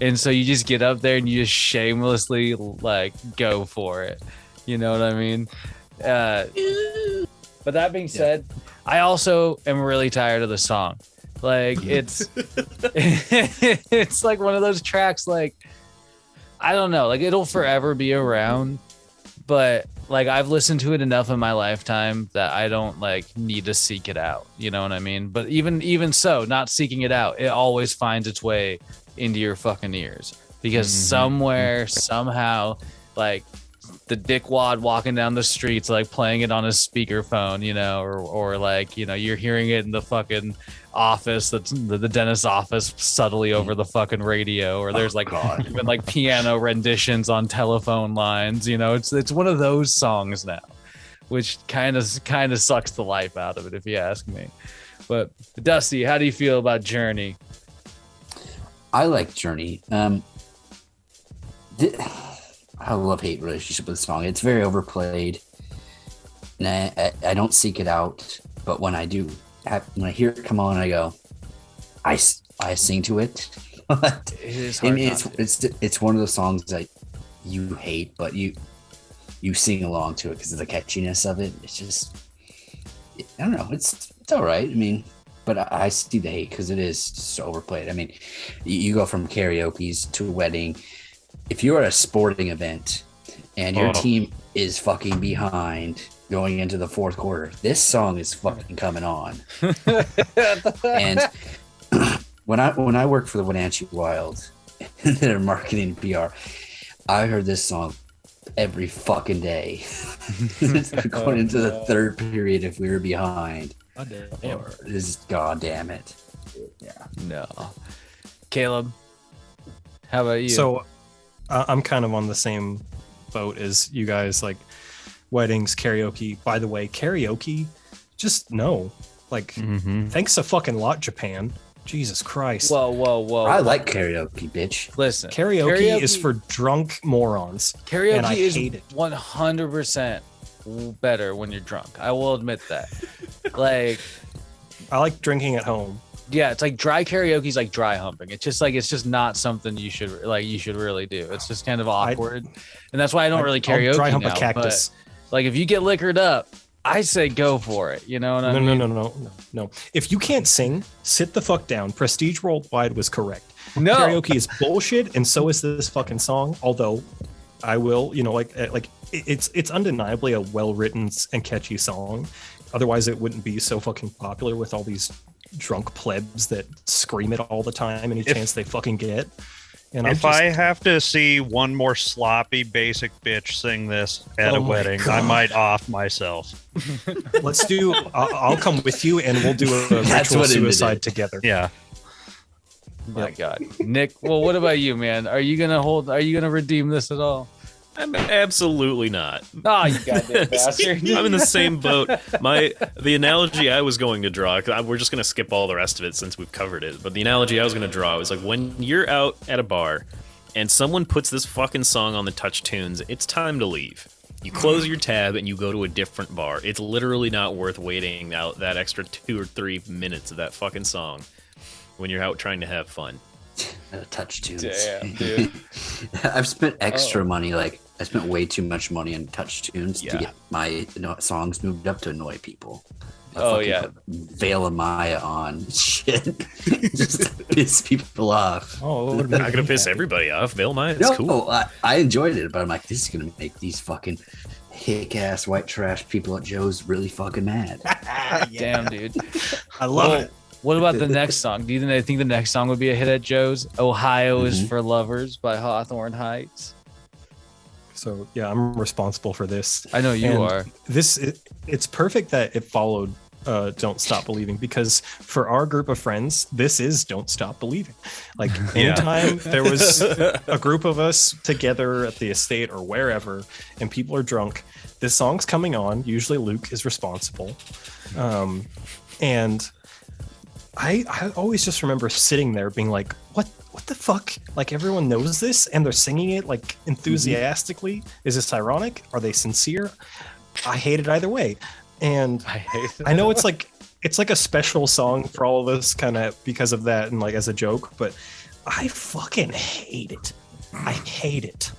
Speaker 3: And so you just get up there and you just shamelessly like go for it. You know what I mean? But that being said, I also am really tired of the song. Like it's it's like one of those tracks, like I don't know, like it'll forever be around, but like I've listened to it enough in my lifetime that I don't like need to seek it out. You know what I mean? But even so, not seeking it out, it always finds its way into your fucking ears because somewhere, somehow, like the dickwad walking down the streets, like playing it on his speakerphone, you know, or like, you know, you're hearing it in the fucking office, that's the dentist's office subtly over the fucking radio, or there's like even like piano renditions on telephone lines, you know, it's one of those songs now, which kind of sucks the life out of it if you ask me. But Dusty, how do you feel about Journey?
Speaker 4: I like Journey. I love-hate relationship with the song. It's very overplayed, and I don't seek it out. But when I do, when I hear it come on, I go, I sing to it. But
Speaker 3: It is hard.
Speaker 4: it's one of those songs that you hate, but you sing along to it because of the catchiness of it. It's just, I don't know. It's all right. I mean, but I see the hate because it is so overplayed. I mean, you go from karaoke's to a wedding. If you're at a sporting event and your team is fucking behind going into the fourth quarter, this song is fucking coming on. And when I worked for the Wenatchee Wild in their marketing PR, I heard this song every fucking day. Going into the third period if we were behind. God damn it. Yeah.
Speaker 3: No. Caleb, how about you?
Speaker 6: So I'm kind of on the same boat as you guys, like weddings, karaoke. By the way, karaoke, just no. Like, thanks a fucking lot, Japan. Jesus Christ.
Speaker 3: Whoa.
Speaker 4: I like karaoke, bitch.
Speaker 3: Listen,
Speaker 6: Karaoke is for drunk morons. And I
Speaker 3: Karaoke is
Speaker 6: hate it.
Speaker 3: 100% better when you're drunk. I will admit that. Like,
Speaker 6: I like drinking at home.
Speaker 3: yeah, it's like dry karaoke is like dry humping. It's just not something you should really do. It's just kind of awkward, and that's why I don't really
Speaker 6: I'll
Speaker 3: karaoke
Speaker 6: dry hump
Speaker 3: now.
Speaker 6: a cactus.
Speaker 3: But like if you get liquored up I say go for it. You know what I
Speaker 6: No,
Speaker 3: mean?
Speaker 6: no. If you can't sing, sit the fuck down. Prestige Worldwide was correct.
Speaker 3: No.
Speaker 6: Karaoke is bullshit, and so is this fucking song. Although, I will, it's undeniably a well-written and catchy song. Otherwise, it wouldn't be so fucking popular with all these drunk plebs that scream it all the time any chance they fucking get. And
Speaker 7: If I have to see one more sloppy basic bitch sing this at
Speaker 6: Oh
Speaker 7: a
Speaker 6: my
Speaker 7: wedding, I
Speaker 6: God.
Speaker 7: might off myself.
Speaker 6: let's do, I'll come with you, and we'll do a
Speaker 4: That's
Speaker 6: ritual
Speaker 4: what ended
Speaker 6: suicide
Speaker 4: it.
Speaker 6: together.
Speaker 7: Yeah.
Speaker 3: My God, Nick. Well, what about you, man? Are you gonna redeem this at all?
Speaker 5: I'm absolutely not.
Speaker 3: Oh, you goddamn bastard!
Speaker 5: I'm in the same boat. The analogy I was going to draw, 'cause we're just going to skip all the rest of it since we've covered it, but the analogy I was going to draw was like when you're out at a bar and someone puts this fucking song on the touch tunes, it's time to leave. You close your tab and you go to a different bar. It's literally not worth waiting out that extra 2 or 3 minutes of that fucking song when you're out trying to have fun.
Speaker 4: Touch tunes.
Speaker 3: Damn, dude.
Speaker 4: I've spent extra money. Like I spent way too much money on touch tunes
Speaker 5: Yeah.
Speaker 4: to get my songs moved up to annoy people. I
Speaker 3: Oh,
Speaker 4: fucking
Speaker 3: yeah.
Speaker 4: put Veil of Maya on shit just to piss people off.
Speaker 6: Oh, it would've
Speaker 5: Not
Speaker 6: made
Speaker 5: gonna
Speaker 6: me
Speaker 5: piss
Speaker 6: happy.
Speaker 5: everybody off. Veil Maya, it's
Speaker 4: No,
Speaker 5: cool.
Speaker 4: I enjoyed it, but I'm like, this is gonna make these fucking hick ass white trash people at Joe's really fucking mad.
Speaker 3: Damn, dude.
Speaker 6: I love
Speaker 3: Well,
Speaker 6: it.
Speaker 3: What about the next song? Do you think the next song would be a hit at Joe's? Ohio is for Lovers by Hawthorne Heights.
Speaker 6: So yeah, I'm responsible for this.
Speaker 3: I know you
Speaker 6: And
Speaker 3: are.
Speaker 6: It's perfect that it followed Don't Stop Believing, because for our group of friends, this is Don't Stop Believing. Like anytime there was a group of us together at the estate or wherever and people are drunk, this song's coming on. Usually Luke is responsible. And I always just remember sitting there being like, what the fuck? Like everyone knows this and they're singing it like enthusiastically. Is this ironic? Are they sincere? I hate it either way. And
Speaker 3: I hate it.
Speaker 6: I know it's like a special song for all of us kind of because of that and like as a joke, but I fucking hate it. I hate it.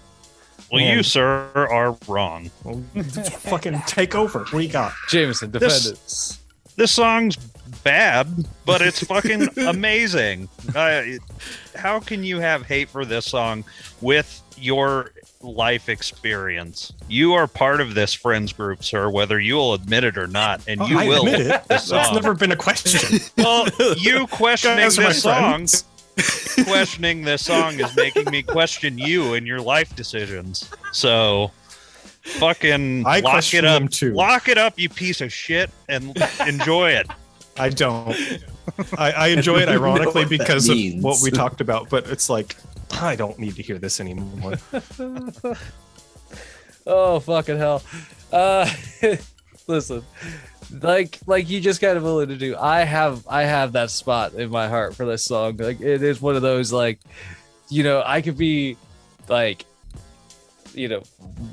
Speaker 7: Well,
Speaker 6: Man.
Speaker 7: you, sir, are wrong.
Speaker 6: Well, fucking take over. What do you got?
Speaker 3: Jameson, defend it.
Speaker 7: This song's bad, but it's fucking amazing. How can you have hate for this song with your life experience? You are part of this friends group, sir, whether you will admit it or not, and you
Speaker 6: I
Speaker 7: will.
Speaker 6: admit it.
Speaker 7: This
Speaker 6: That's
Speaker 7: song.
Speaker 6: never been a question.
Speaker 7: Well, you questioning
Speaker 6: Guys are my
Speaker 7: this song,
Speaker 6: friends.
Speaker 7: questioning this song is making me question you and your life decisions. So, fucking
Speaker 6: I
Speaker 7: lock
Speaker 6: question
Speaker 7: it up.
Speaker 6: them too.
Speaker 7: Lock it up, you piece of shit, and enjoy it.
Speaker 6: I don't. I enjoy it ironically because of
Speaker 4: means.
Speaker 6: what we talked about, but it's like I don't need to hear this anymore.
Speaker 3: Oh, fucking hell. Listen, like you just kind of alluded to, I have that spot in my heart for this song. Like it is one of those, like, you know, I could be like, you know,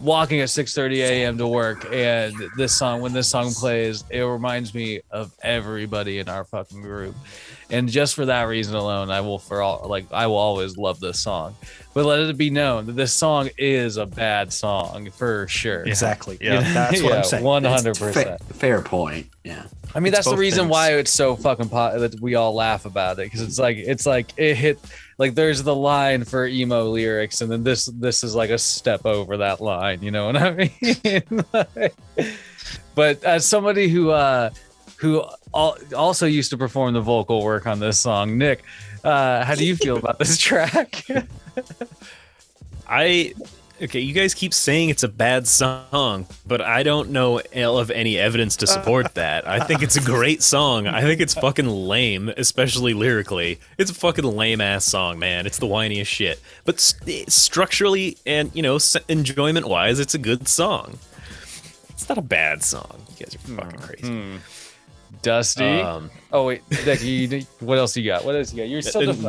Speaker 3: walking at 6:30 a.m. to work, and when this song plays, it reminds me of everybody in our fucking group. And just for that reason alone, I will always love this song. But let it be known that this song is a bad song for sure.
Speaker 6: Exactly.
Speaker 7: Yeah.
Speaker 6: That's what I'm saying.
Speaker 3: 100%.
Speaker 4: Fair point. Yeah.
Speaker 3: I mean,
Speaker 6: It's
Speaker 3: that's the
Speaker 6: both
Speaker 3: reason
Speaker 6: things.
Speaker 3: why it's so fucking that we all laugh about it, because it's like it hit, like there's the line for emo lyrics, and then this is like a step over that line. You know what I mean? But as somebody who also used to perform the vocal work on this song, Nick, how do you feel about this track?
Speaker 5: Okay, you guys keep saying it's a bad song, but I don't know of any evidence to support that. I think it's a great song. I think it's fucking lame, especially lyrically. It's a fucking lame ass song, man. It's the whiniest shit. But structurally and, you know, enjoyment wise, it's a good song. It's not a bad song. You guys are fucking crazy.
Speaker 3: Dusty. Oh wait, Nick, what else you got? You're still.
Speaker 5: No.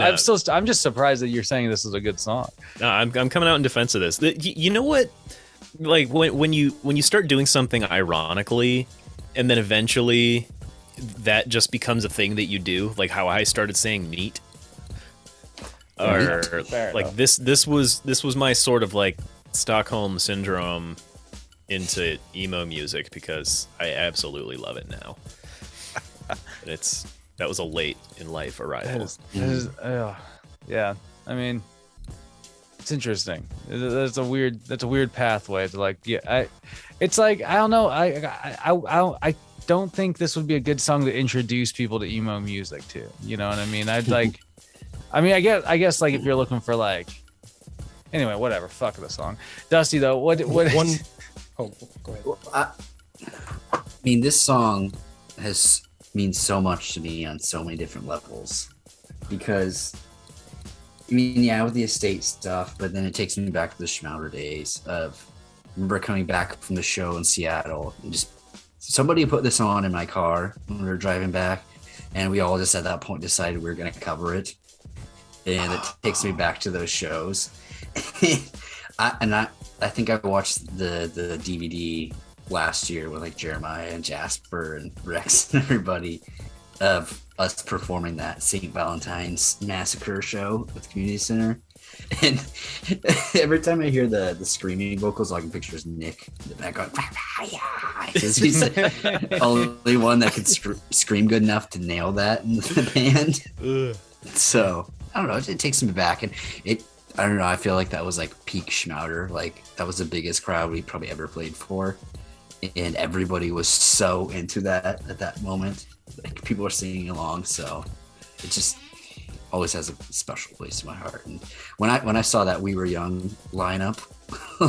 Speaker 3: I'm just surprised that you're saying this is a good song.
Speaker 5: No, I'm coming out in defense of this. You know what? Like when you start doing something ironically, and then eventually that just becomes a thing that you do, like how I started saying meat. Or
Speaker 3: Fair
Speaker 5: like
Speaker 3: enough.
Speaker 5: this was my sort of like Stockholm syndrome into emo music because I absolutely love it now. And that was a late in life arrival.
Speaker 3: Yeah. I mean, it's interesting. That's a weird pathway to like. Yeah, it's like I don't know. I don't think this would be a good song to introduce people to emo music to. You know what I mean? I'd like. I guess like if you're looking for like. Anyway, whatever. Fuck the song. Dusty though, what
Speaker 6: one? Oh, go ahead.
Speaker 4: I mean, this song means so much to me on so many different levels because. I mean, yeah, with the estate stuff, but then it takes me back to the Schmouder days of remember coming back from the show in Seattle and just somebody put this on in my car when we were driving back, and we all just at that point decided we were going to cover it, and it takes me back to those shows. I think I watched the DVD last year with like Jeremiah and Jasper and Rex and everybody of us performing that St. Valentine's Massacre show at the community center, and every time I hear the screaming vocals, all I can picture is Nick in the background because he's the only one that can scream good enough to nail that in the band. So I don't know, it takes me back, and I don't know, I feel like that was like peak Schmouder, like that was the biggest crowd we probably ever played for, and everybody was so into that at that moment. Like people are singing along, so it just always has a special place in my heart. And when I saw that We Were Young lineup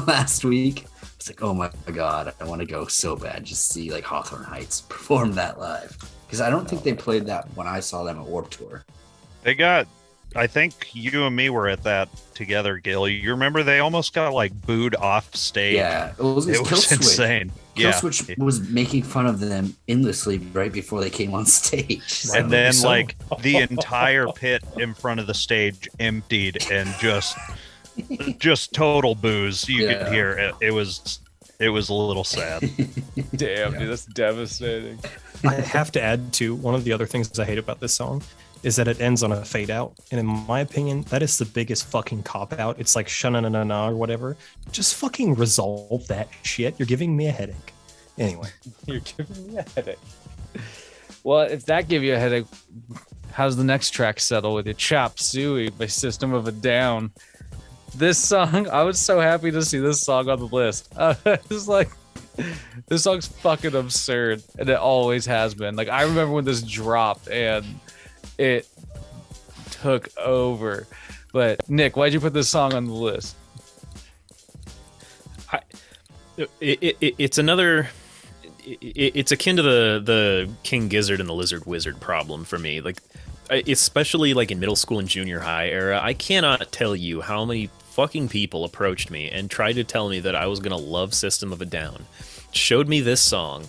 Speaker 4: last week, it's like, oh my god, I want to go so bad just see like Hawthorne Heights perform that live, because I don't think they played that when I saw them at Warped Tour.
Speaker 7: They got, I think you and me were at that together, Gil. You remember they almost got like booed off stage.
Speaker 4: Yeah, it was
Speaker 7: insane.
Speaker 4: Killswitch was making fun of them endlessly right before they came on stage.
Speaker 7: And then like the entire pit in front of the stage emptied and just total booze. You could hear it. It was a little sad.
Speaker 3: Damn, dude, that's devastating.
Speaker 6: I have to add to one of the other things I hate about this song is that it ends on a fade out. And in my opinion, that is the biggest fucking cop out. It's like sha-na-na-na-na or whatever. Just fucking resolve that shit. You're giving me a headache. Anyway.
Speaker 3: You're giving me a headache. Well, if that gave you a headache, how's the next track settle with you? Chop Suey by System of a Down. This song, I was so happy to see this song on the list. It's like, this song's fucking absurd. And it always has been. Like, I remember when this dropped and it took over. But Nick, why'd you put this song on the list?
Speaker 5: It's another. It's akin to the King Gizzard and the Lizard Wizard problem for me. Like, especially like in middle school and junior high era, I cannot tell you how many fucking people approached me and tried to tell me that I was gonna love System of a Down, showed me this song,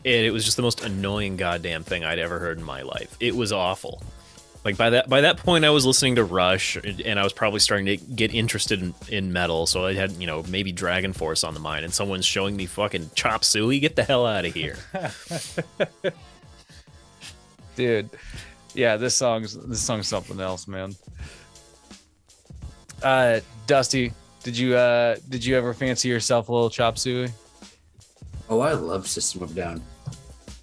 Speaker 5: and it was just the most annoying goddamn thing I'd ever heard in my life. It was awful. Like by that point, I was listening to Rush, and I was probably starting to get interested in metal. So I had, maybe Dragon Force on the mind, and someone's showing me fucking Chop Suey. Get the hell out of here,
Speaker 3: dude. Yeah, this song's something else, man. Dusty, did you ever fancy yourself a little Chop Suey?
Speaker 4: Oh, I love System of a Down.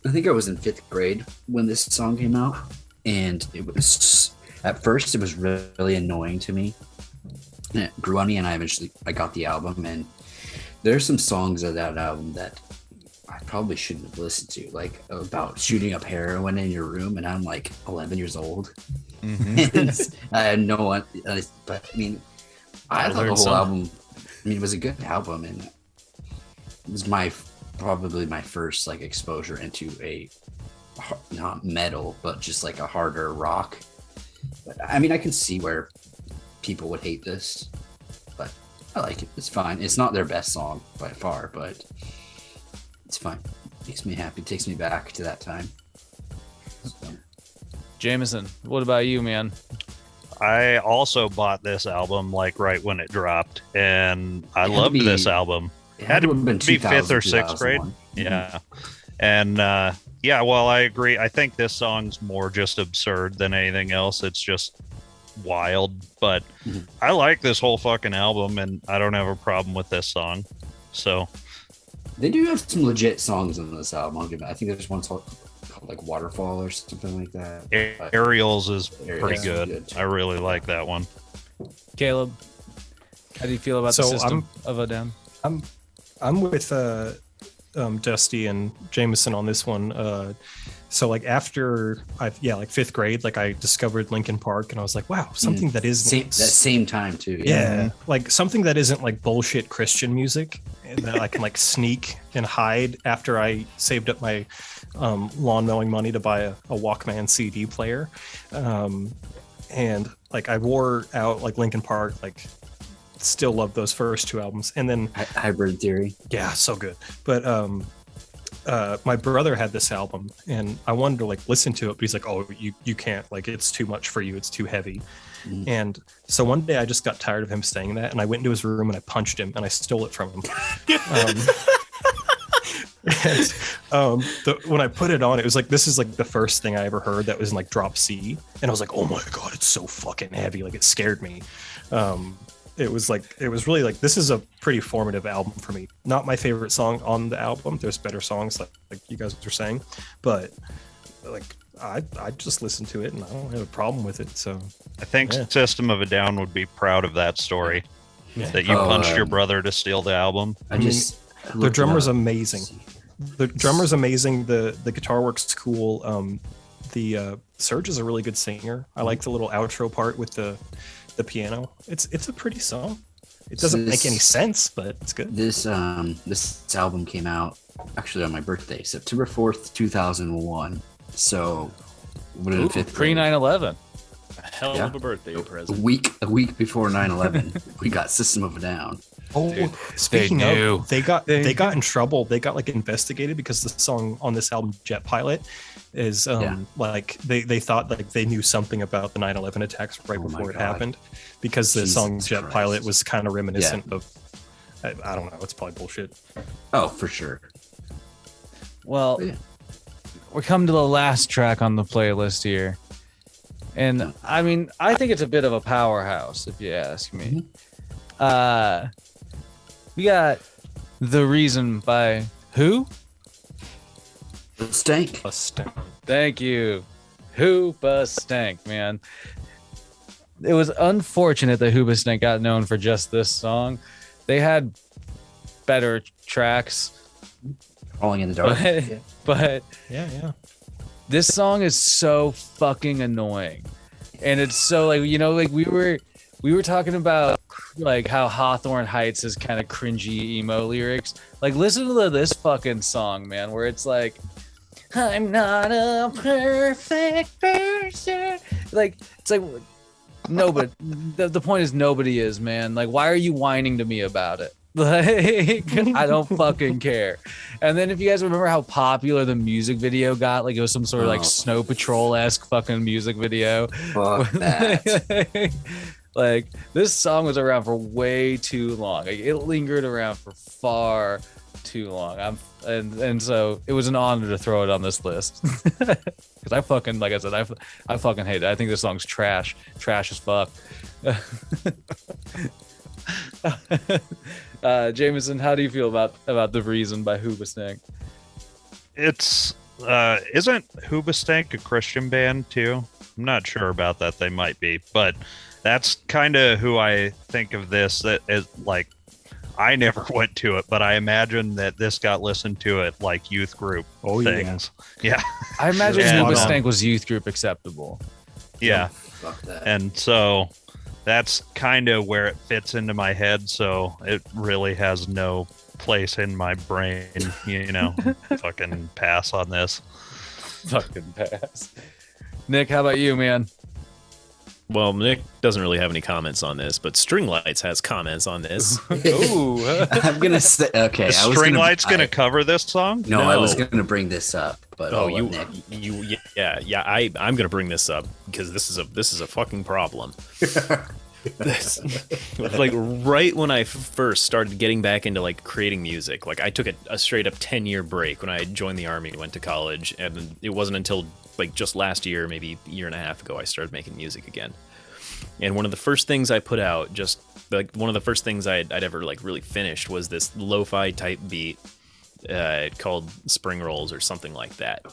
Speaker 4: I think I was in 5th grade when this song came out. And it was, at first, it was really annoying to me. And it grew on me, and I got the album. And there's some songs of that album that I probably shouldn't have listened to, like about shooting up heroin in your room. And I'm like 11 years old. Mm-hmm. And I had no one, but I mean, I thought the whole album, it was a good album. And it was probably my first like exposure into a, not metal, but just like a harder rock. But I mean, I can see where people would hate this, but I like it. It's fine. It's not their best song by far, but it's fine. It makes me happy. It takes me back to that time. So.
Speaker 3: Jameson, what about you, man?
Speaker 7: I also bought this album like right when it dropped, and I loved this album.
Speaker 4: It had to be
Speaker 7: 5th or 6th grade. Yeah. And well, I agree. I think this song's more just absurd than anything else. It's just wild, but I like this whole fucking album, and I don't have a problem with this song. So
Speaker 4: They do have some legit songs on this album. I'll give it. I think there's one called like Waterfall or something like that. But
Speaker 7: Aerials is
Speaker 4: Aerials
Speaker 7: pretty
Speaker 4: is
Speaker 7: good.
Speaker 4: good, too.
Speaker 7: I really like that one.
Speaker 3: Caleb, how do you feel about the
Speaker 6: So
Speaker 3: System of a Down?
Speaker 6: I'm with Dusty and Jameson on this one. So like after like fifth grade, like I discovered Linkin Park and I was like, wow, something that isn't
Speaker 4: that same time too.
Speaker 6: yeah, like something that isn't like bullshit Christian music and that I can like sneak and hide after I saved up my lawn mowing money to buy a Walkman CD player. And like I wore out like Linkin Park, like still love those first two albums. And then
Speaker 4: Hybrid Theory.
Speaker 6: yeah, so good. But my brother had this album and I wanted to like listen to it, but he's like, oh, you can't, like it's too much for you, it's too heavy. And so one day I just got tired of him saying that and I went into his room and I punched him and I stole it from him. When I put it on, it was like, this is like the first thing I ever heard that was in like drop C, and I was like, oh my god, it's so fucking heavy, like it scared me. It was really like, this is a pretty formative album for me. Not my favorite song on the album, there's better songs like you guys are saying, but like I just listened to it and I don't have a problem with it. So
Speaker 7: I think
Speaker 6: yeah.
Speaker 7: System of a Down would be proud of that story.
Speaker 6: Yeah.
Speaker 7: That you punched your brother to steal the album.
Speaker 6: The drummer's amazing. The drummer's amazing. The guitar work's cool. Serge is a really good singer. I like the little outro part with the piano. It's a pretty song. It doesn't make any sense, but it's good.
Speaker 4: This album came out actually on my birthday, September 4th, 2001. So what in fifth
Speaker 3: Pre
Speaker 4: grade.
Speaker 3: 9/11.
Speaker 5: Hell of a birthday present.
Speaker 4: A week before 9/11, we got System of a Down.
Speaker 6: Oh, speaking of, they got in trouble. They got like investigated because the song on this album, Jet Pilot, is like they thought like they knew something about the 9/11 attacks right before it happened, because the song Jet Pilot was kind of reminiscent of I don't know, it's probably bullshit.
Speaker 4: Oh, for sure.
Speaker 3: Well, we're coming to the last track on the playlist here. And I mean, I think it's a bit of a powerhouse, if you ask me. We got The Reason by who?
Speaker 4: Stank.
Speaker 3: Thank you. Hoopa Stank, man. It was unfortunate that Hoopa Stank got known for just this song. They had better tracks.
Speaker 4: Falling in the Dark.
Speaker 3: But
Speaker 6: Yeah.
Speaker 3: this song is so fucking annoying. And it's so like, you know, like we were talking about like how Hawthorne Heights is kind of cringy emo lyrics. Like listen to this fucking song, man, where it's like, I'm not a perfect person. Like it's like nobody. The point is nobody is, man. Like why are you whining to me about it? Like I don't fucking care. And then if you guys remember how popular the music video got, like it was some sort of like Snow Patrol-esque fucking music video.
Speaker 4: Fuck that.
Speaker 3: Like this song was around for way too long. Like, it lingered around for far too long. And so it was an honor to throw it on this list. Because I fucking, like I said, I fucking hate it. I think this song's trash as fuck. Jameson, how do you feel about The Reason by Hoobastank?
Speaker 7: It's isn't Hoobastank a Christian band too? I'm not sure about that. They might be, but that's kind of who I think of this. That is like, I never went to it, but I imagine that this got listened to at like youth group things. Yeah.
Speaker 3: I imagine
Speaker 7: And,
Speaker 3: Hoobastank was youth group acceptable.
Speaker 7: Yeah.
Speaker 4: Fuck that.
Speaker 7: And so that's kind of where it fits into my head. So it really has no place in my brain, you know. Fucking pass on this.
Speaker 3: Fucking pass. Nick, how about you, man?
Speaker 5: Well, Nick doesn't really have any comments on this, but String Lights has comments on this.
Speaker 3: Ooh.
Speaker 4: I'm gonna say okay.
Speaker 7: Is String Light's gonna cover this song?
Speaker 4: No, I was gonna bring this up, but
Speaker 5: I'm gonna bring this up because this is a fucking problem. Like right when I first started getting back into like creating music, like I took a straight up 10-year break when I joined the army and went to college, and it wasn't until like just last year, maybe a year and a half ago, I started making music again. And one of the first things I put out just like one of the first things I'd ever like really finished was this lo-fi type beat called Spring Rolls or something like that.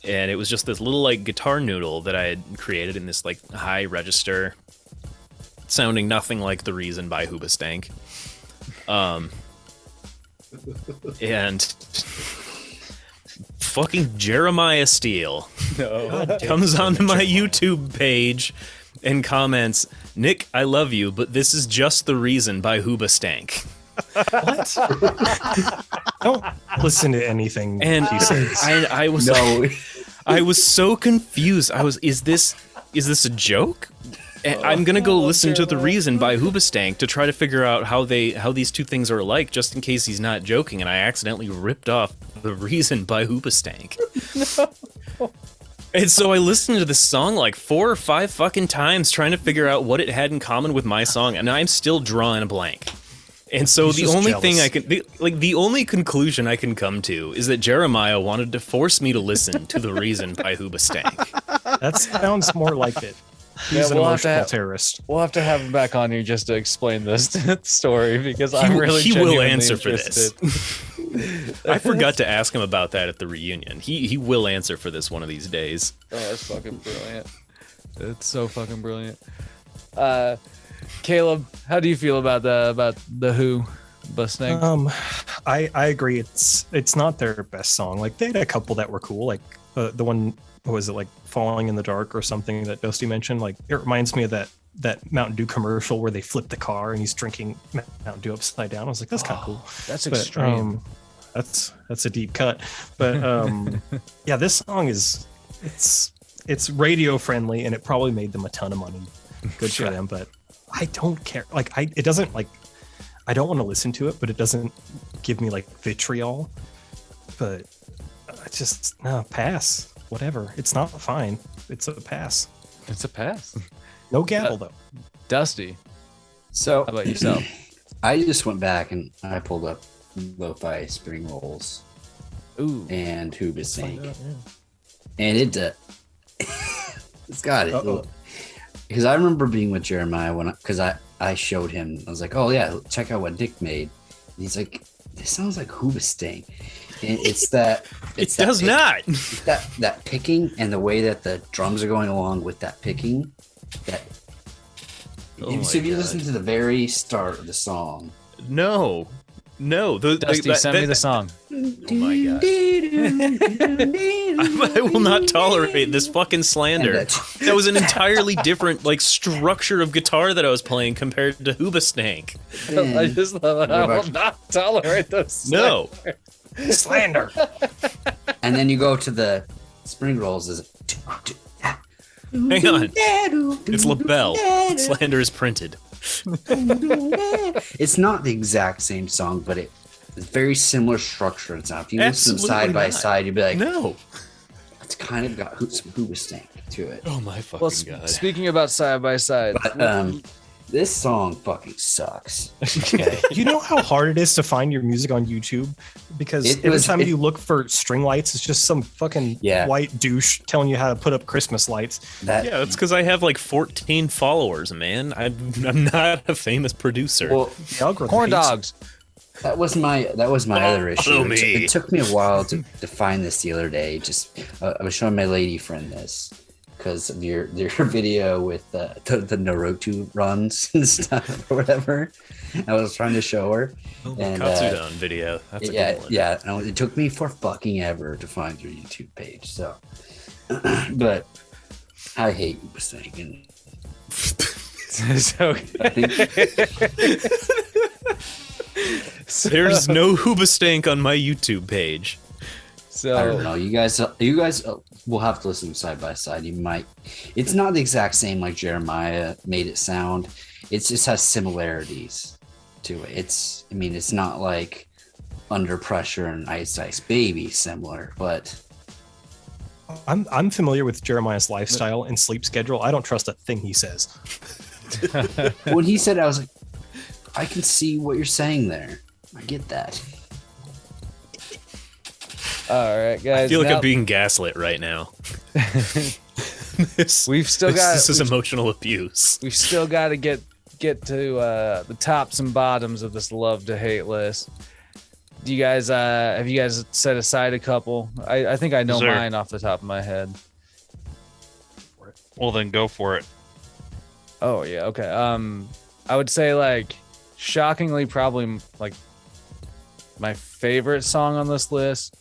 Speaker 5: And it was just this little like guitar noodle that I had created in this like high register, sounding nothing like The Reason by Hoobastank. And fucking Jeremiah Steele comes onto my YouTube page and comments, "Nick, I love you, but this is just The Reason by Hoobastank."
Speaker 6: What? Don't listen to anything
Speaker 5: And
Speaker 6: he says.
Speaker 5: I was I was so confused. Is this a joke? And I'm gonna go listen to The Reason by Hoobastank to try to figure out how these two things are alike, just in case he's not joking. And I accidentally ripped off The Reason by Hoobastank. No. And so I listened to this song like 4 or 5 fucking times, trying to figure out what it had in common with my song, and I'm still drawing a blank. And so
Speaker 6: He's
Speaker 5: the
Speaker 6: just
Speaker 5: only
Speaker 6: jealous.
Speaker 5: thing I can, the only conclusion I can come to is that Jeremiah wanted to force me to listen to The Reason by Hoobastank.
Speaker 6: That sounds more like it. He's an
Speaker 3: we'll have to
Speaker 6: emotional
Speaker 3: have-
Speaker 6: terrorist.
Speaker 3: We'll have to have him back on here just to explain this story because I'm
Speaker 5: He-
Speaker 3: really
Speaker 5: he will
Speaker 3: genuinely
Speaker 5: answer for this.
Speaker 3: interested.
Speaker 5: I forgot to ask him about that at the reunion. He will answer for this one of these days.
Speaker 3: Oh, that's fucking brilliant. It's so fucking brilliant. Caleb, how do you feel about the Who Mustang?
Speaker 6: I agree. It's not their best song. Like they had a couple that were cool. Like the one, what was it, like Falling in the Dark or something that Dusty mentioned? Like it reminds me of that Mountain Dew commercial where they flip the car and he's drinking Mountain Dew upside down. I was like, that's kind of cool.
Speaker 3: That's
Speaker 6: But,
Speaker 3: extreme.
Speaker 6: that's a deep cut. But yeah, this song it's radio friendly and it probably made them a ton of money. Good for them. But I don't care. Like it doesn't like. I don't want to listen to it, but it doesn't give me like vitriol. But I just pass. Whatever. It's not fine. It's a pass.
Speaker 3: It's a pass.
Speaker 6: No gavel though.
Speaker 3: Dusty,
Speaker 4: So
Speaker 3: how about yourself?
Speaker 4: I just went back and I pulled up Lo-Fi Spring Rolls
Speaker 3: Ooh.
Speaker 4: and Hoobastank, and it it's got it.
Speaker 6: Uh-oh.
Speaker 4: Because I remember being with Jeremiah because I showed him. I was like, "Oh yeah, check out what Nick made." And he's like, "This sounds like Hoobastank." And it's that.
Speaker 5: It does not.
Speaker 4: It's that picking and the way that the drums are going along with that picking. That. So if you listen to the very start of the song.
Speaker 5: No.
Speaker 3: Dusty, send me the song.
Speaker 5: Oh my god. I will not tolerate this fucking slander. That was an entirely different like structure of guitar that I was playing compared to Hoobastank.
Speaker 3: I just love it. I will not tolerate this.
Speaker 5: No.
Speaker 6: Slander.
Speaker 4: And then you go to the Spring Rolls.
Speaker 5: Hang on. It's LaBelle. Slander is printed.
Speaker 4: It's not the exact same song, but it's very similar structure and sound. If you listen to them side by
Speaker 5: not.
Speaker 4: side, you'd be like,
Speaker 5: No.
Speaker 4: it's kind of got some Hoobastank to it.
Speaker 5: Oh my fucking
Speaker 3: Well,
Speaker 5: god.
Speaker 3: speaking about side by side,
Speaker 4: But this song fucking sucks. Okay.
Speaker 6: You know how hard it is to find your music on YouTube? Because every time you look for string lights, it's just some fucking white douche telling you how to put up Christmas lights.
Speaker 5: Yeah, that's because I have like 14 followers, man. I'm not a famous producer.
Speaker 4: Well,
Speaker 3: corn dogs.
Speaker 4: That was my other issue.
Speaker 5: follow me.
Speaker 4: It took me a while to find this the other day. I was showing my lady friend this because of your video with the Naruto runs and stuff or whatever. I was trying to show her. And
Speaker 5: Katsudon video. That's a good one.
Speaker 4: Yeah. And it took me for fucking ever to find your YouTube page. So, but I hate Hoobastank.
Speaker 3: So,
Speaker 4: I think
Speaker 5: There's no Hoobastank on my YouTube page.
Speaker 4: I don't know. You guys will have to listen side by side. You might. It's not the exact same like Jeremiah made it sound. It just has similarities to it. It's not like Under Pressure and Ice Ice Baby similar, but
Speaker 6: I'm familiar with Jeremiah's lifestyle and sleep schedule. I don't trust a thing he says.
Speaker 4: when he said it, I was like, I can see what you're saying there. I get that.
Speaker 3: all right, guys.
Speaker 5: I feel like
Speaker 3: now-
Speaker 5: I'm being gaslit right now.
Speaker 3: We've still got.
Speaker 5: This is emotional abuse.
Speaker 3: We've still got to get get to the tops and bottoms of this love to hate list. Do you guys have you guys set aside a couple? I think I know
Speaker 7: Sure.
Speaker 3: mine off the top of my head.
Speaker 7: Well, then go for it.
Speaker 3: Oh yeah, okay. I would say like shockingly probably like my favorite song on this list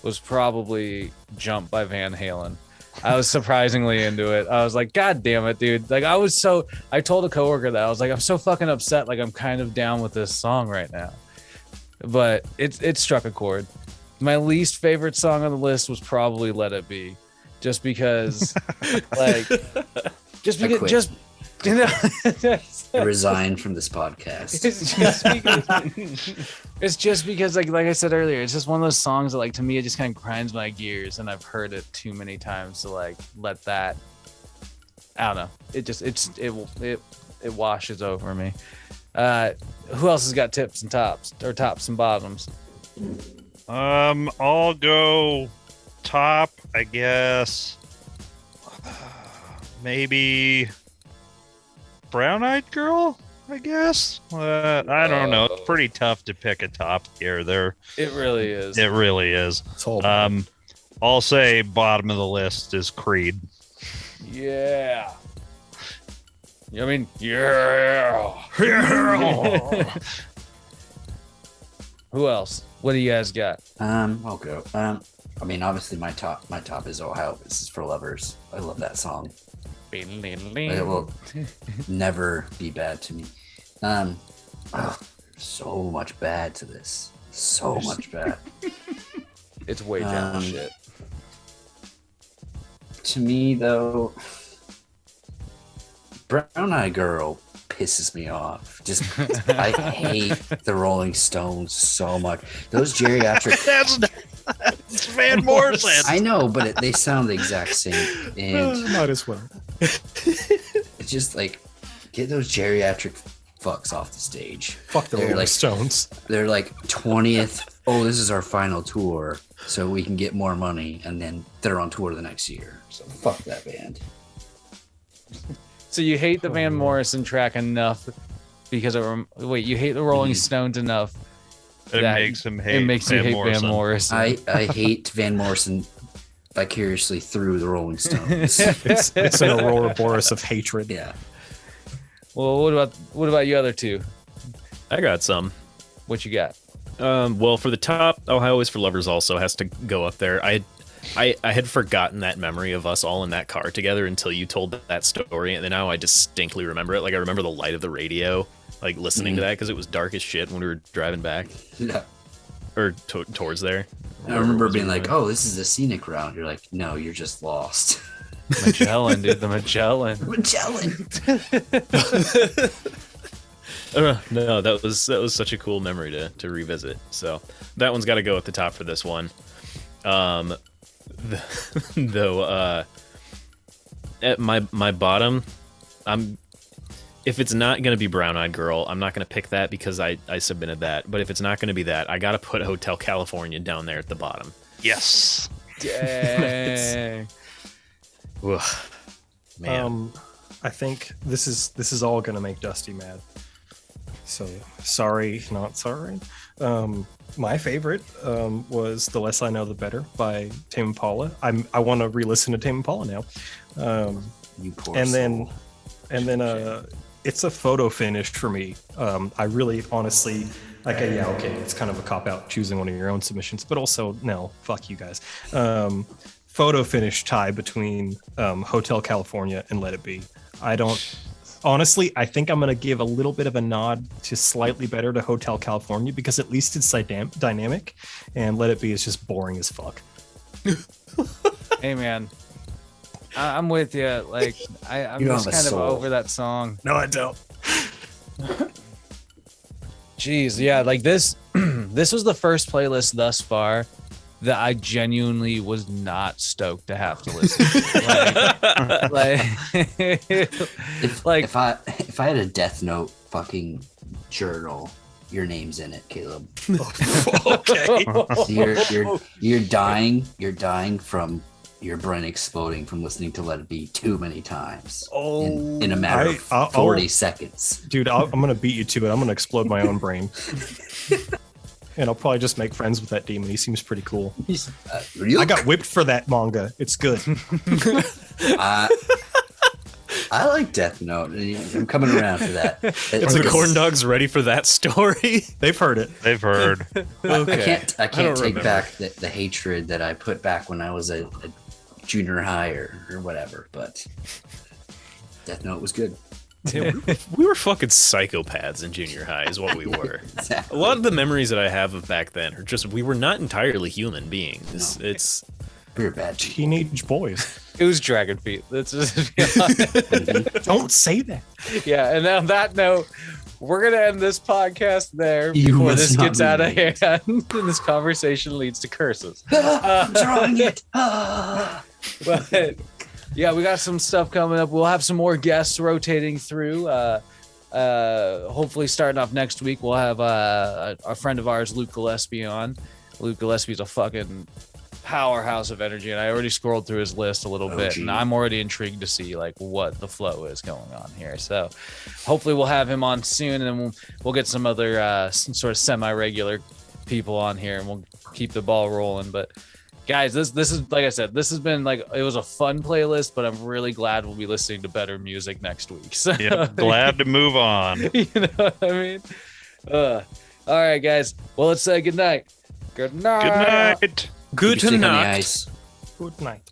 Speaker 3: was probably Jump by Van Halen. I was surprisingly into it. I was like, God damn it, dude. Like I told a coworker that I was like, I'm so fucking upset. Like I'm kind of down with this song right now. But it struck a chord. My least favorite song on the list was probably Let It Be. Just because like you know,
Speaker 4: I resign from this podcast.
Speaker 3: it's just because like I said earlier, it's just one of those songs that like to me it just kind of grinds my gears, and I've heard it too many times to like let that. I don't know. It washes over me. Who else has got tips and tops or tops and bottoms?
Speaker 7: I'll go top, I guess. Maybe Brown Eyed Girl, I guess. I don't know. It's pretty tough to pick a top here.
Speaker 3: It really is.
Speaker 7: It really is.
Speaker 6: It's all
Speaker 7: I'll say bottom of the list is Creed.
Speaker 3: Yeah. I mean, yeah. Who else? What do you guys got?
Speaker 4: I'll go. I mean, obviously my top is Ohio. This is for lovers. I love that song. It will never be bad to me. So much bad to this. So much bad.
Speaker 3: It's way down shit.
Speaker 4: To me, though, Brown Eyed Girl pisses me off. Just I hate the Rolling Stones so much. Those geriatric.
Speaker 7: That's Van Morrison.
Speaker 4: I know, but they sound the exact same, and
Speaker 6: might as well.
Speaker 4: it's just like get those geriatric fucks off the stage.
Speaker 6: Fuck the
Speaker 4: They're
Speaker 6: Rolling
Speaker 4: like-
Speaker 6: Stones.
Speaker 4: They're like 20th. Oh, this is our final tour, so we can get more money, and then they're on tour the next year. So fuck that band.
Speaker 3: So you hate the Van Morrison track enough because you hate the Rolling Stones enough
Speaker 7: It
Speaker 3: that
Speaker 7: makes him hate.
Speaker 3: it makes you
Speaker 7: Van
Speaker 3: hate
Speaker 7: Morrison.
Speaker 3: Van Morrison.
Speaker 4: I hate Van Morrison vicariously through the Rolling Stones.
Speaker 6: It's an Ouroboros of hatred.
Speaker 4: Yeah.
Speaker 3: Well, what about you other two?
Speaker 5: I got some.
Speaker 3: What you got?
Speaker 5: Well, for the top, Ohio is for Lovers also has to go up there. I had forgotten that memory of us all in that car together until you told that story, and then now I distinctly remember it. Like I remember the light of the radio, like listening to that because it was dark as shit when we were driving back
Speaker 4: Yeah.
Speaker 5: or towards there.
Speaker 4: I remember being like, "Oh, this is a scenic route." You're like, "No, you're just lost."
Speaker 3: Magellan, dude, the Magellan.
Speaker 4: Magellan.
Speaker 5: No, that was such a cool memory to revisit. So that one's got to go at the top for this one. Though at my bottom, if it's not gonna be Brown Eyed Girl, I'm not gonna pick that because I submitted that. But if it's not gonna be that, I gotta put Hotel California down there at the bottom.
Speaker 7: Yes.
Speaker 3: Dang.
Speaker 5: Ugh, man.
Speaker 6: I think this is all gonna make Dusty mad. So sorry, not sorry. My favorite was "The Less I Know, the Better" by Tame Impala. I want to re-listen to Tame Impala now.
Speaker 4: You poor
Speaker 6: And
Speaker 4: soul.
Speaker 6: then it's a photo finish for me. I really honestly like okay, it's kind of a cop out choosing one of your own submissions, but also no, fuck you guys. Photo finish tie between Hotel California and Let It Be. Honestly, I think I'm going to give a little bit of a nod to slightly better to Hotel California because at least it's dynamic, and Let It Be is just boring as fuck.
Speaker 3: Hey man, I'm with you. Like I'm
Speaker 4: You don't
Speaker 3: just
Speaker 4: have a
Speaker 3: kind of
Speaker 4: soul.
Speaker 3: over that song.
Speaker 6: No, I don't.
Speaker 3: Jeez, yeah, like this this was the first playlist thus far that I genuinely was not stoked to have to listen to. like
Speaker 4: If I had a Death Note fucking journal, your name's in it, Caleb.
Speaker 6: Okay.
Speaker 4: You're dying from your brain exploding from listening to Let It Be too many times.
Speaker 6: Oh,
Speaker 4: in a matter of 40 seconds.
Speaker 6: Dude, I'm going to beat you to it. I'm going to explode my own brain. And I'll probably just make friends with that demon. He seems pretty cool. I got whipped for that manga. It's good.
Speaker 4: I like Death Note. I'm coming around to that.
Speaker 5: Are the corn dogs ready for that story?
Speaker 6: They've heard it.
Speaker 7: They've heard.
Speaker 5: Okay.
Speaker 4: I can't take
Speaker 5: remember.
Speaker 4: back the hatred that I put back when I was a junior high or whatever, but Death Note was good.
Speaker 5: Dude, we were fucking psychopaths in junior high is what we were. A lot of the memories that I have of back then are just we were not entirely human beings.
Speaker 4: No.
Speaker 5: It's
Speaker 4: We were bad.
Speaker 6: Teenage boys.
Speaker 3: It was Dragon Feet. Let's just be honest.
Speaker 6: Don't say that.
Speaker 3: Yeah, and on that note, we're gonna end this podcast there
Speaker 4: You
Speaker 3: before
Speaker 4: must
Speaker 3: this
Speaker 4: not
Speaker 3: gets out of
Speaker 4: be
Speaker 3: hand and this conversation leads to curses.
Speaker 4: I'm drawing it.
Speaker 3: But yeah, we got some stuff coming up. We'll have some more guests rotating through. Hopefully, starting off next week, we'll have a friend of ours, Luke Gillespie, on. Luke Gillespie's a fucking powerhouse of energy, and I already scrolled through his list a little bit, and I'm already intrigued to see like what the flow is going on here. So hopefully we'll have him on soon, and then we'll get some other some sort of semi-regular people on here, and we'll keep the ball rolling. But guys, this is like I said, this has been like it was a fun playlist, but I'm really glad we'll be listening to better music next week. So
Speaker 7: Yep, glad to move on.
Speaker 3: you know what I mean? All right, guys. Well, let's say good night. Good night.
Speaker 7: Good night.
Speaker 5: good
Speaker 4: Stick on the
Speaker 5: night.
Speaker 4: ice.
Speaker 6: Good night.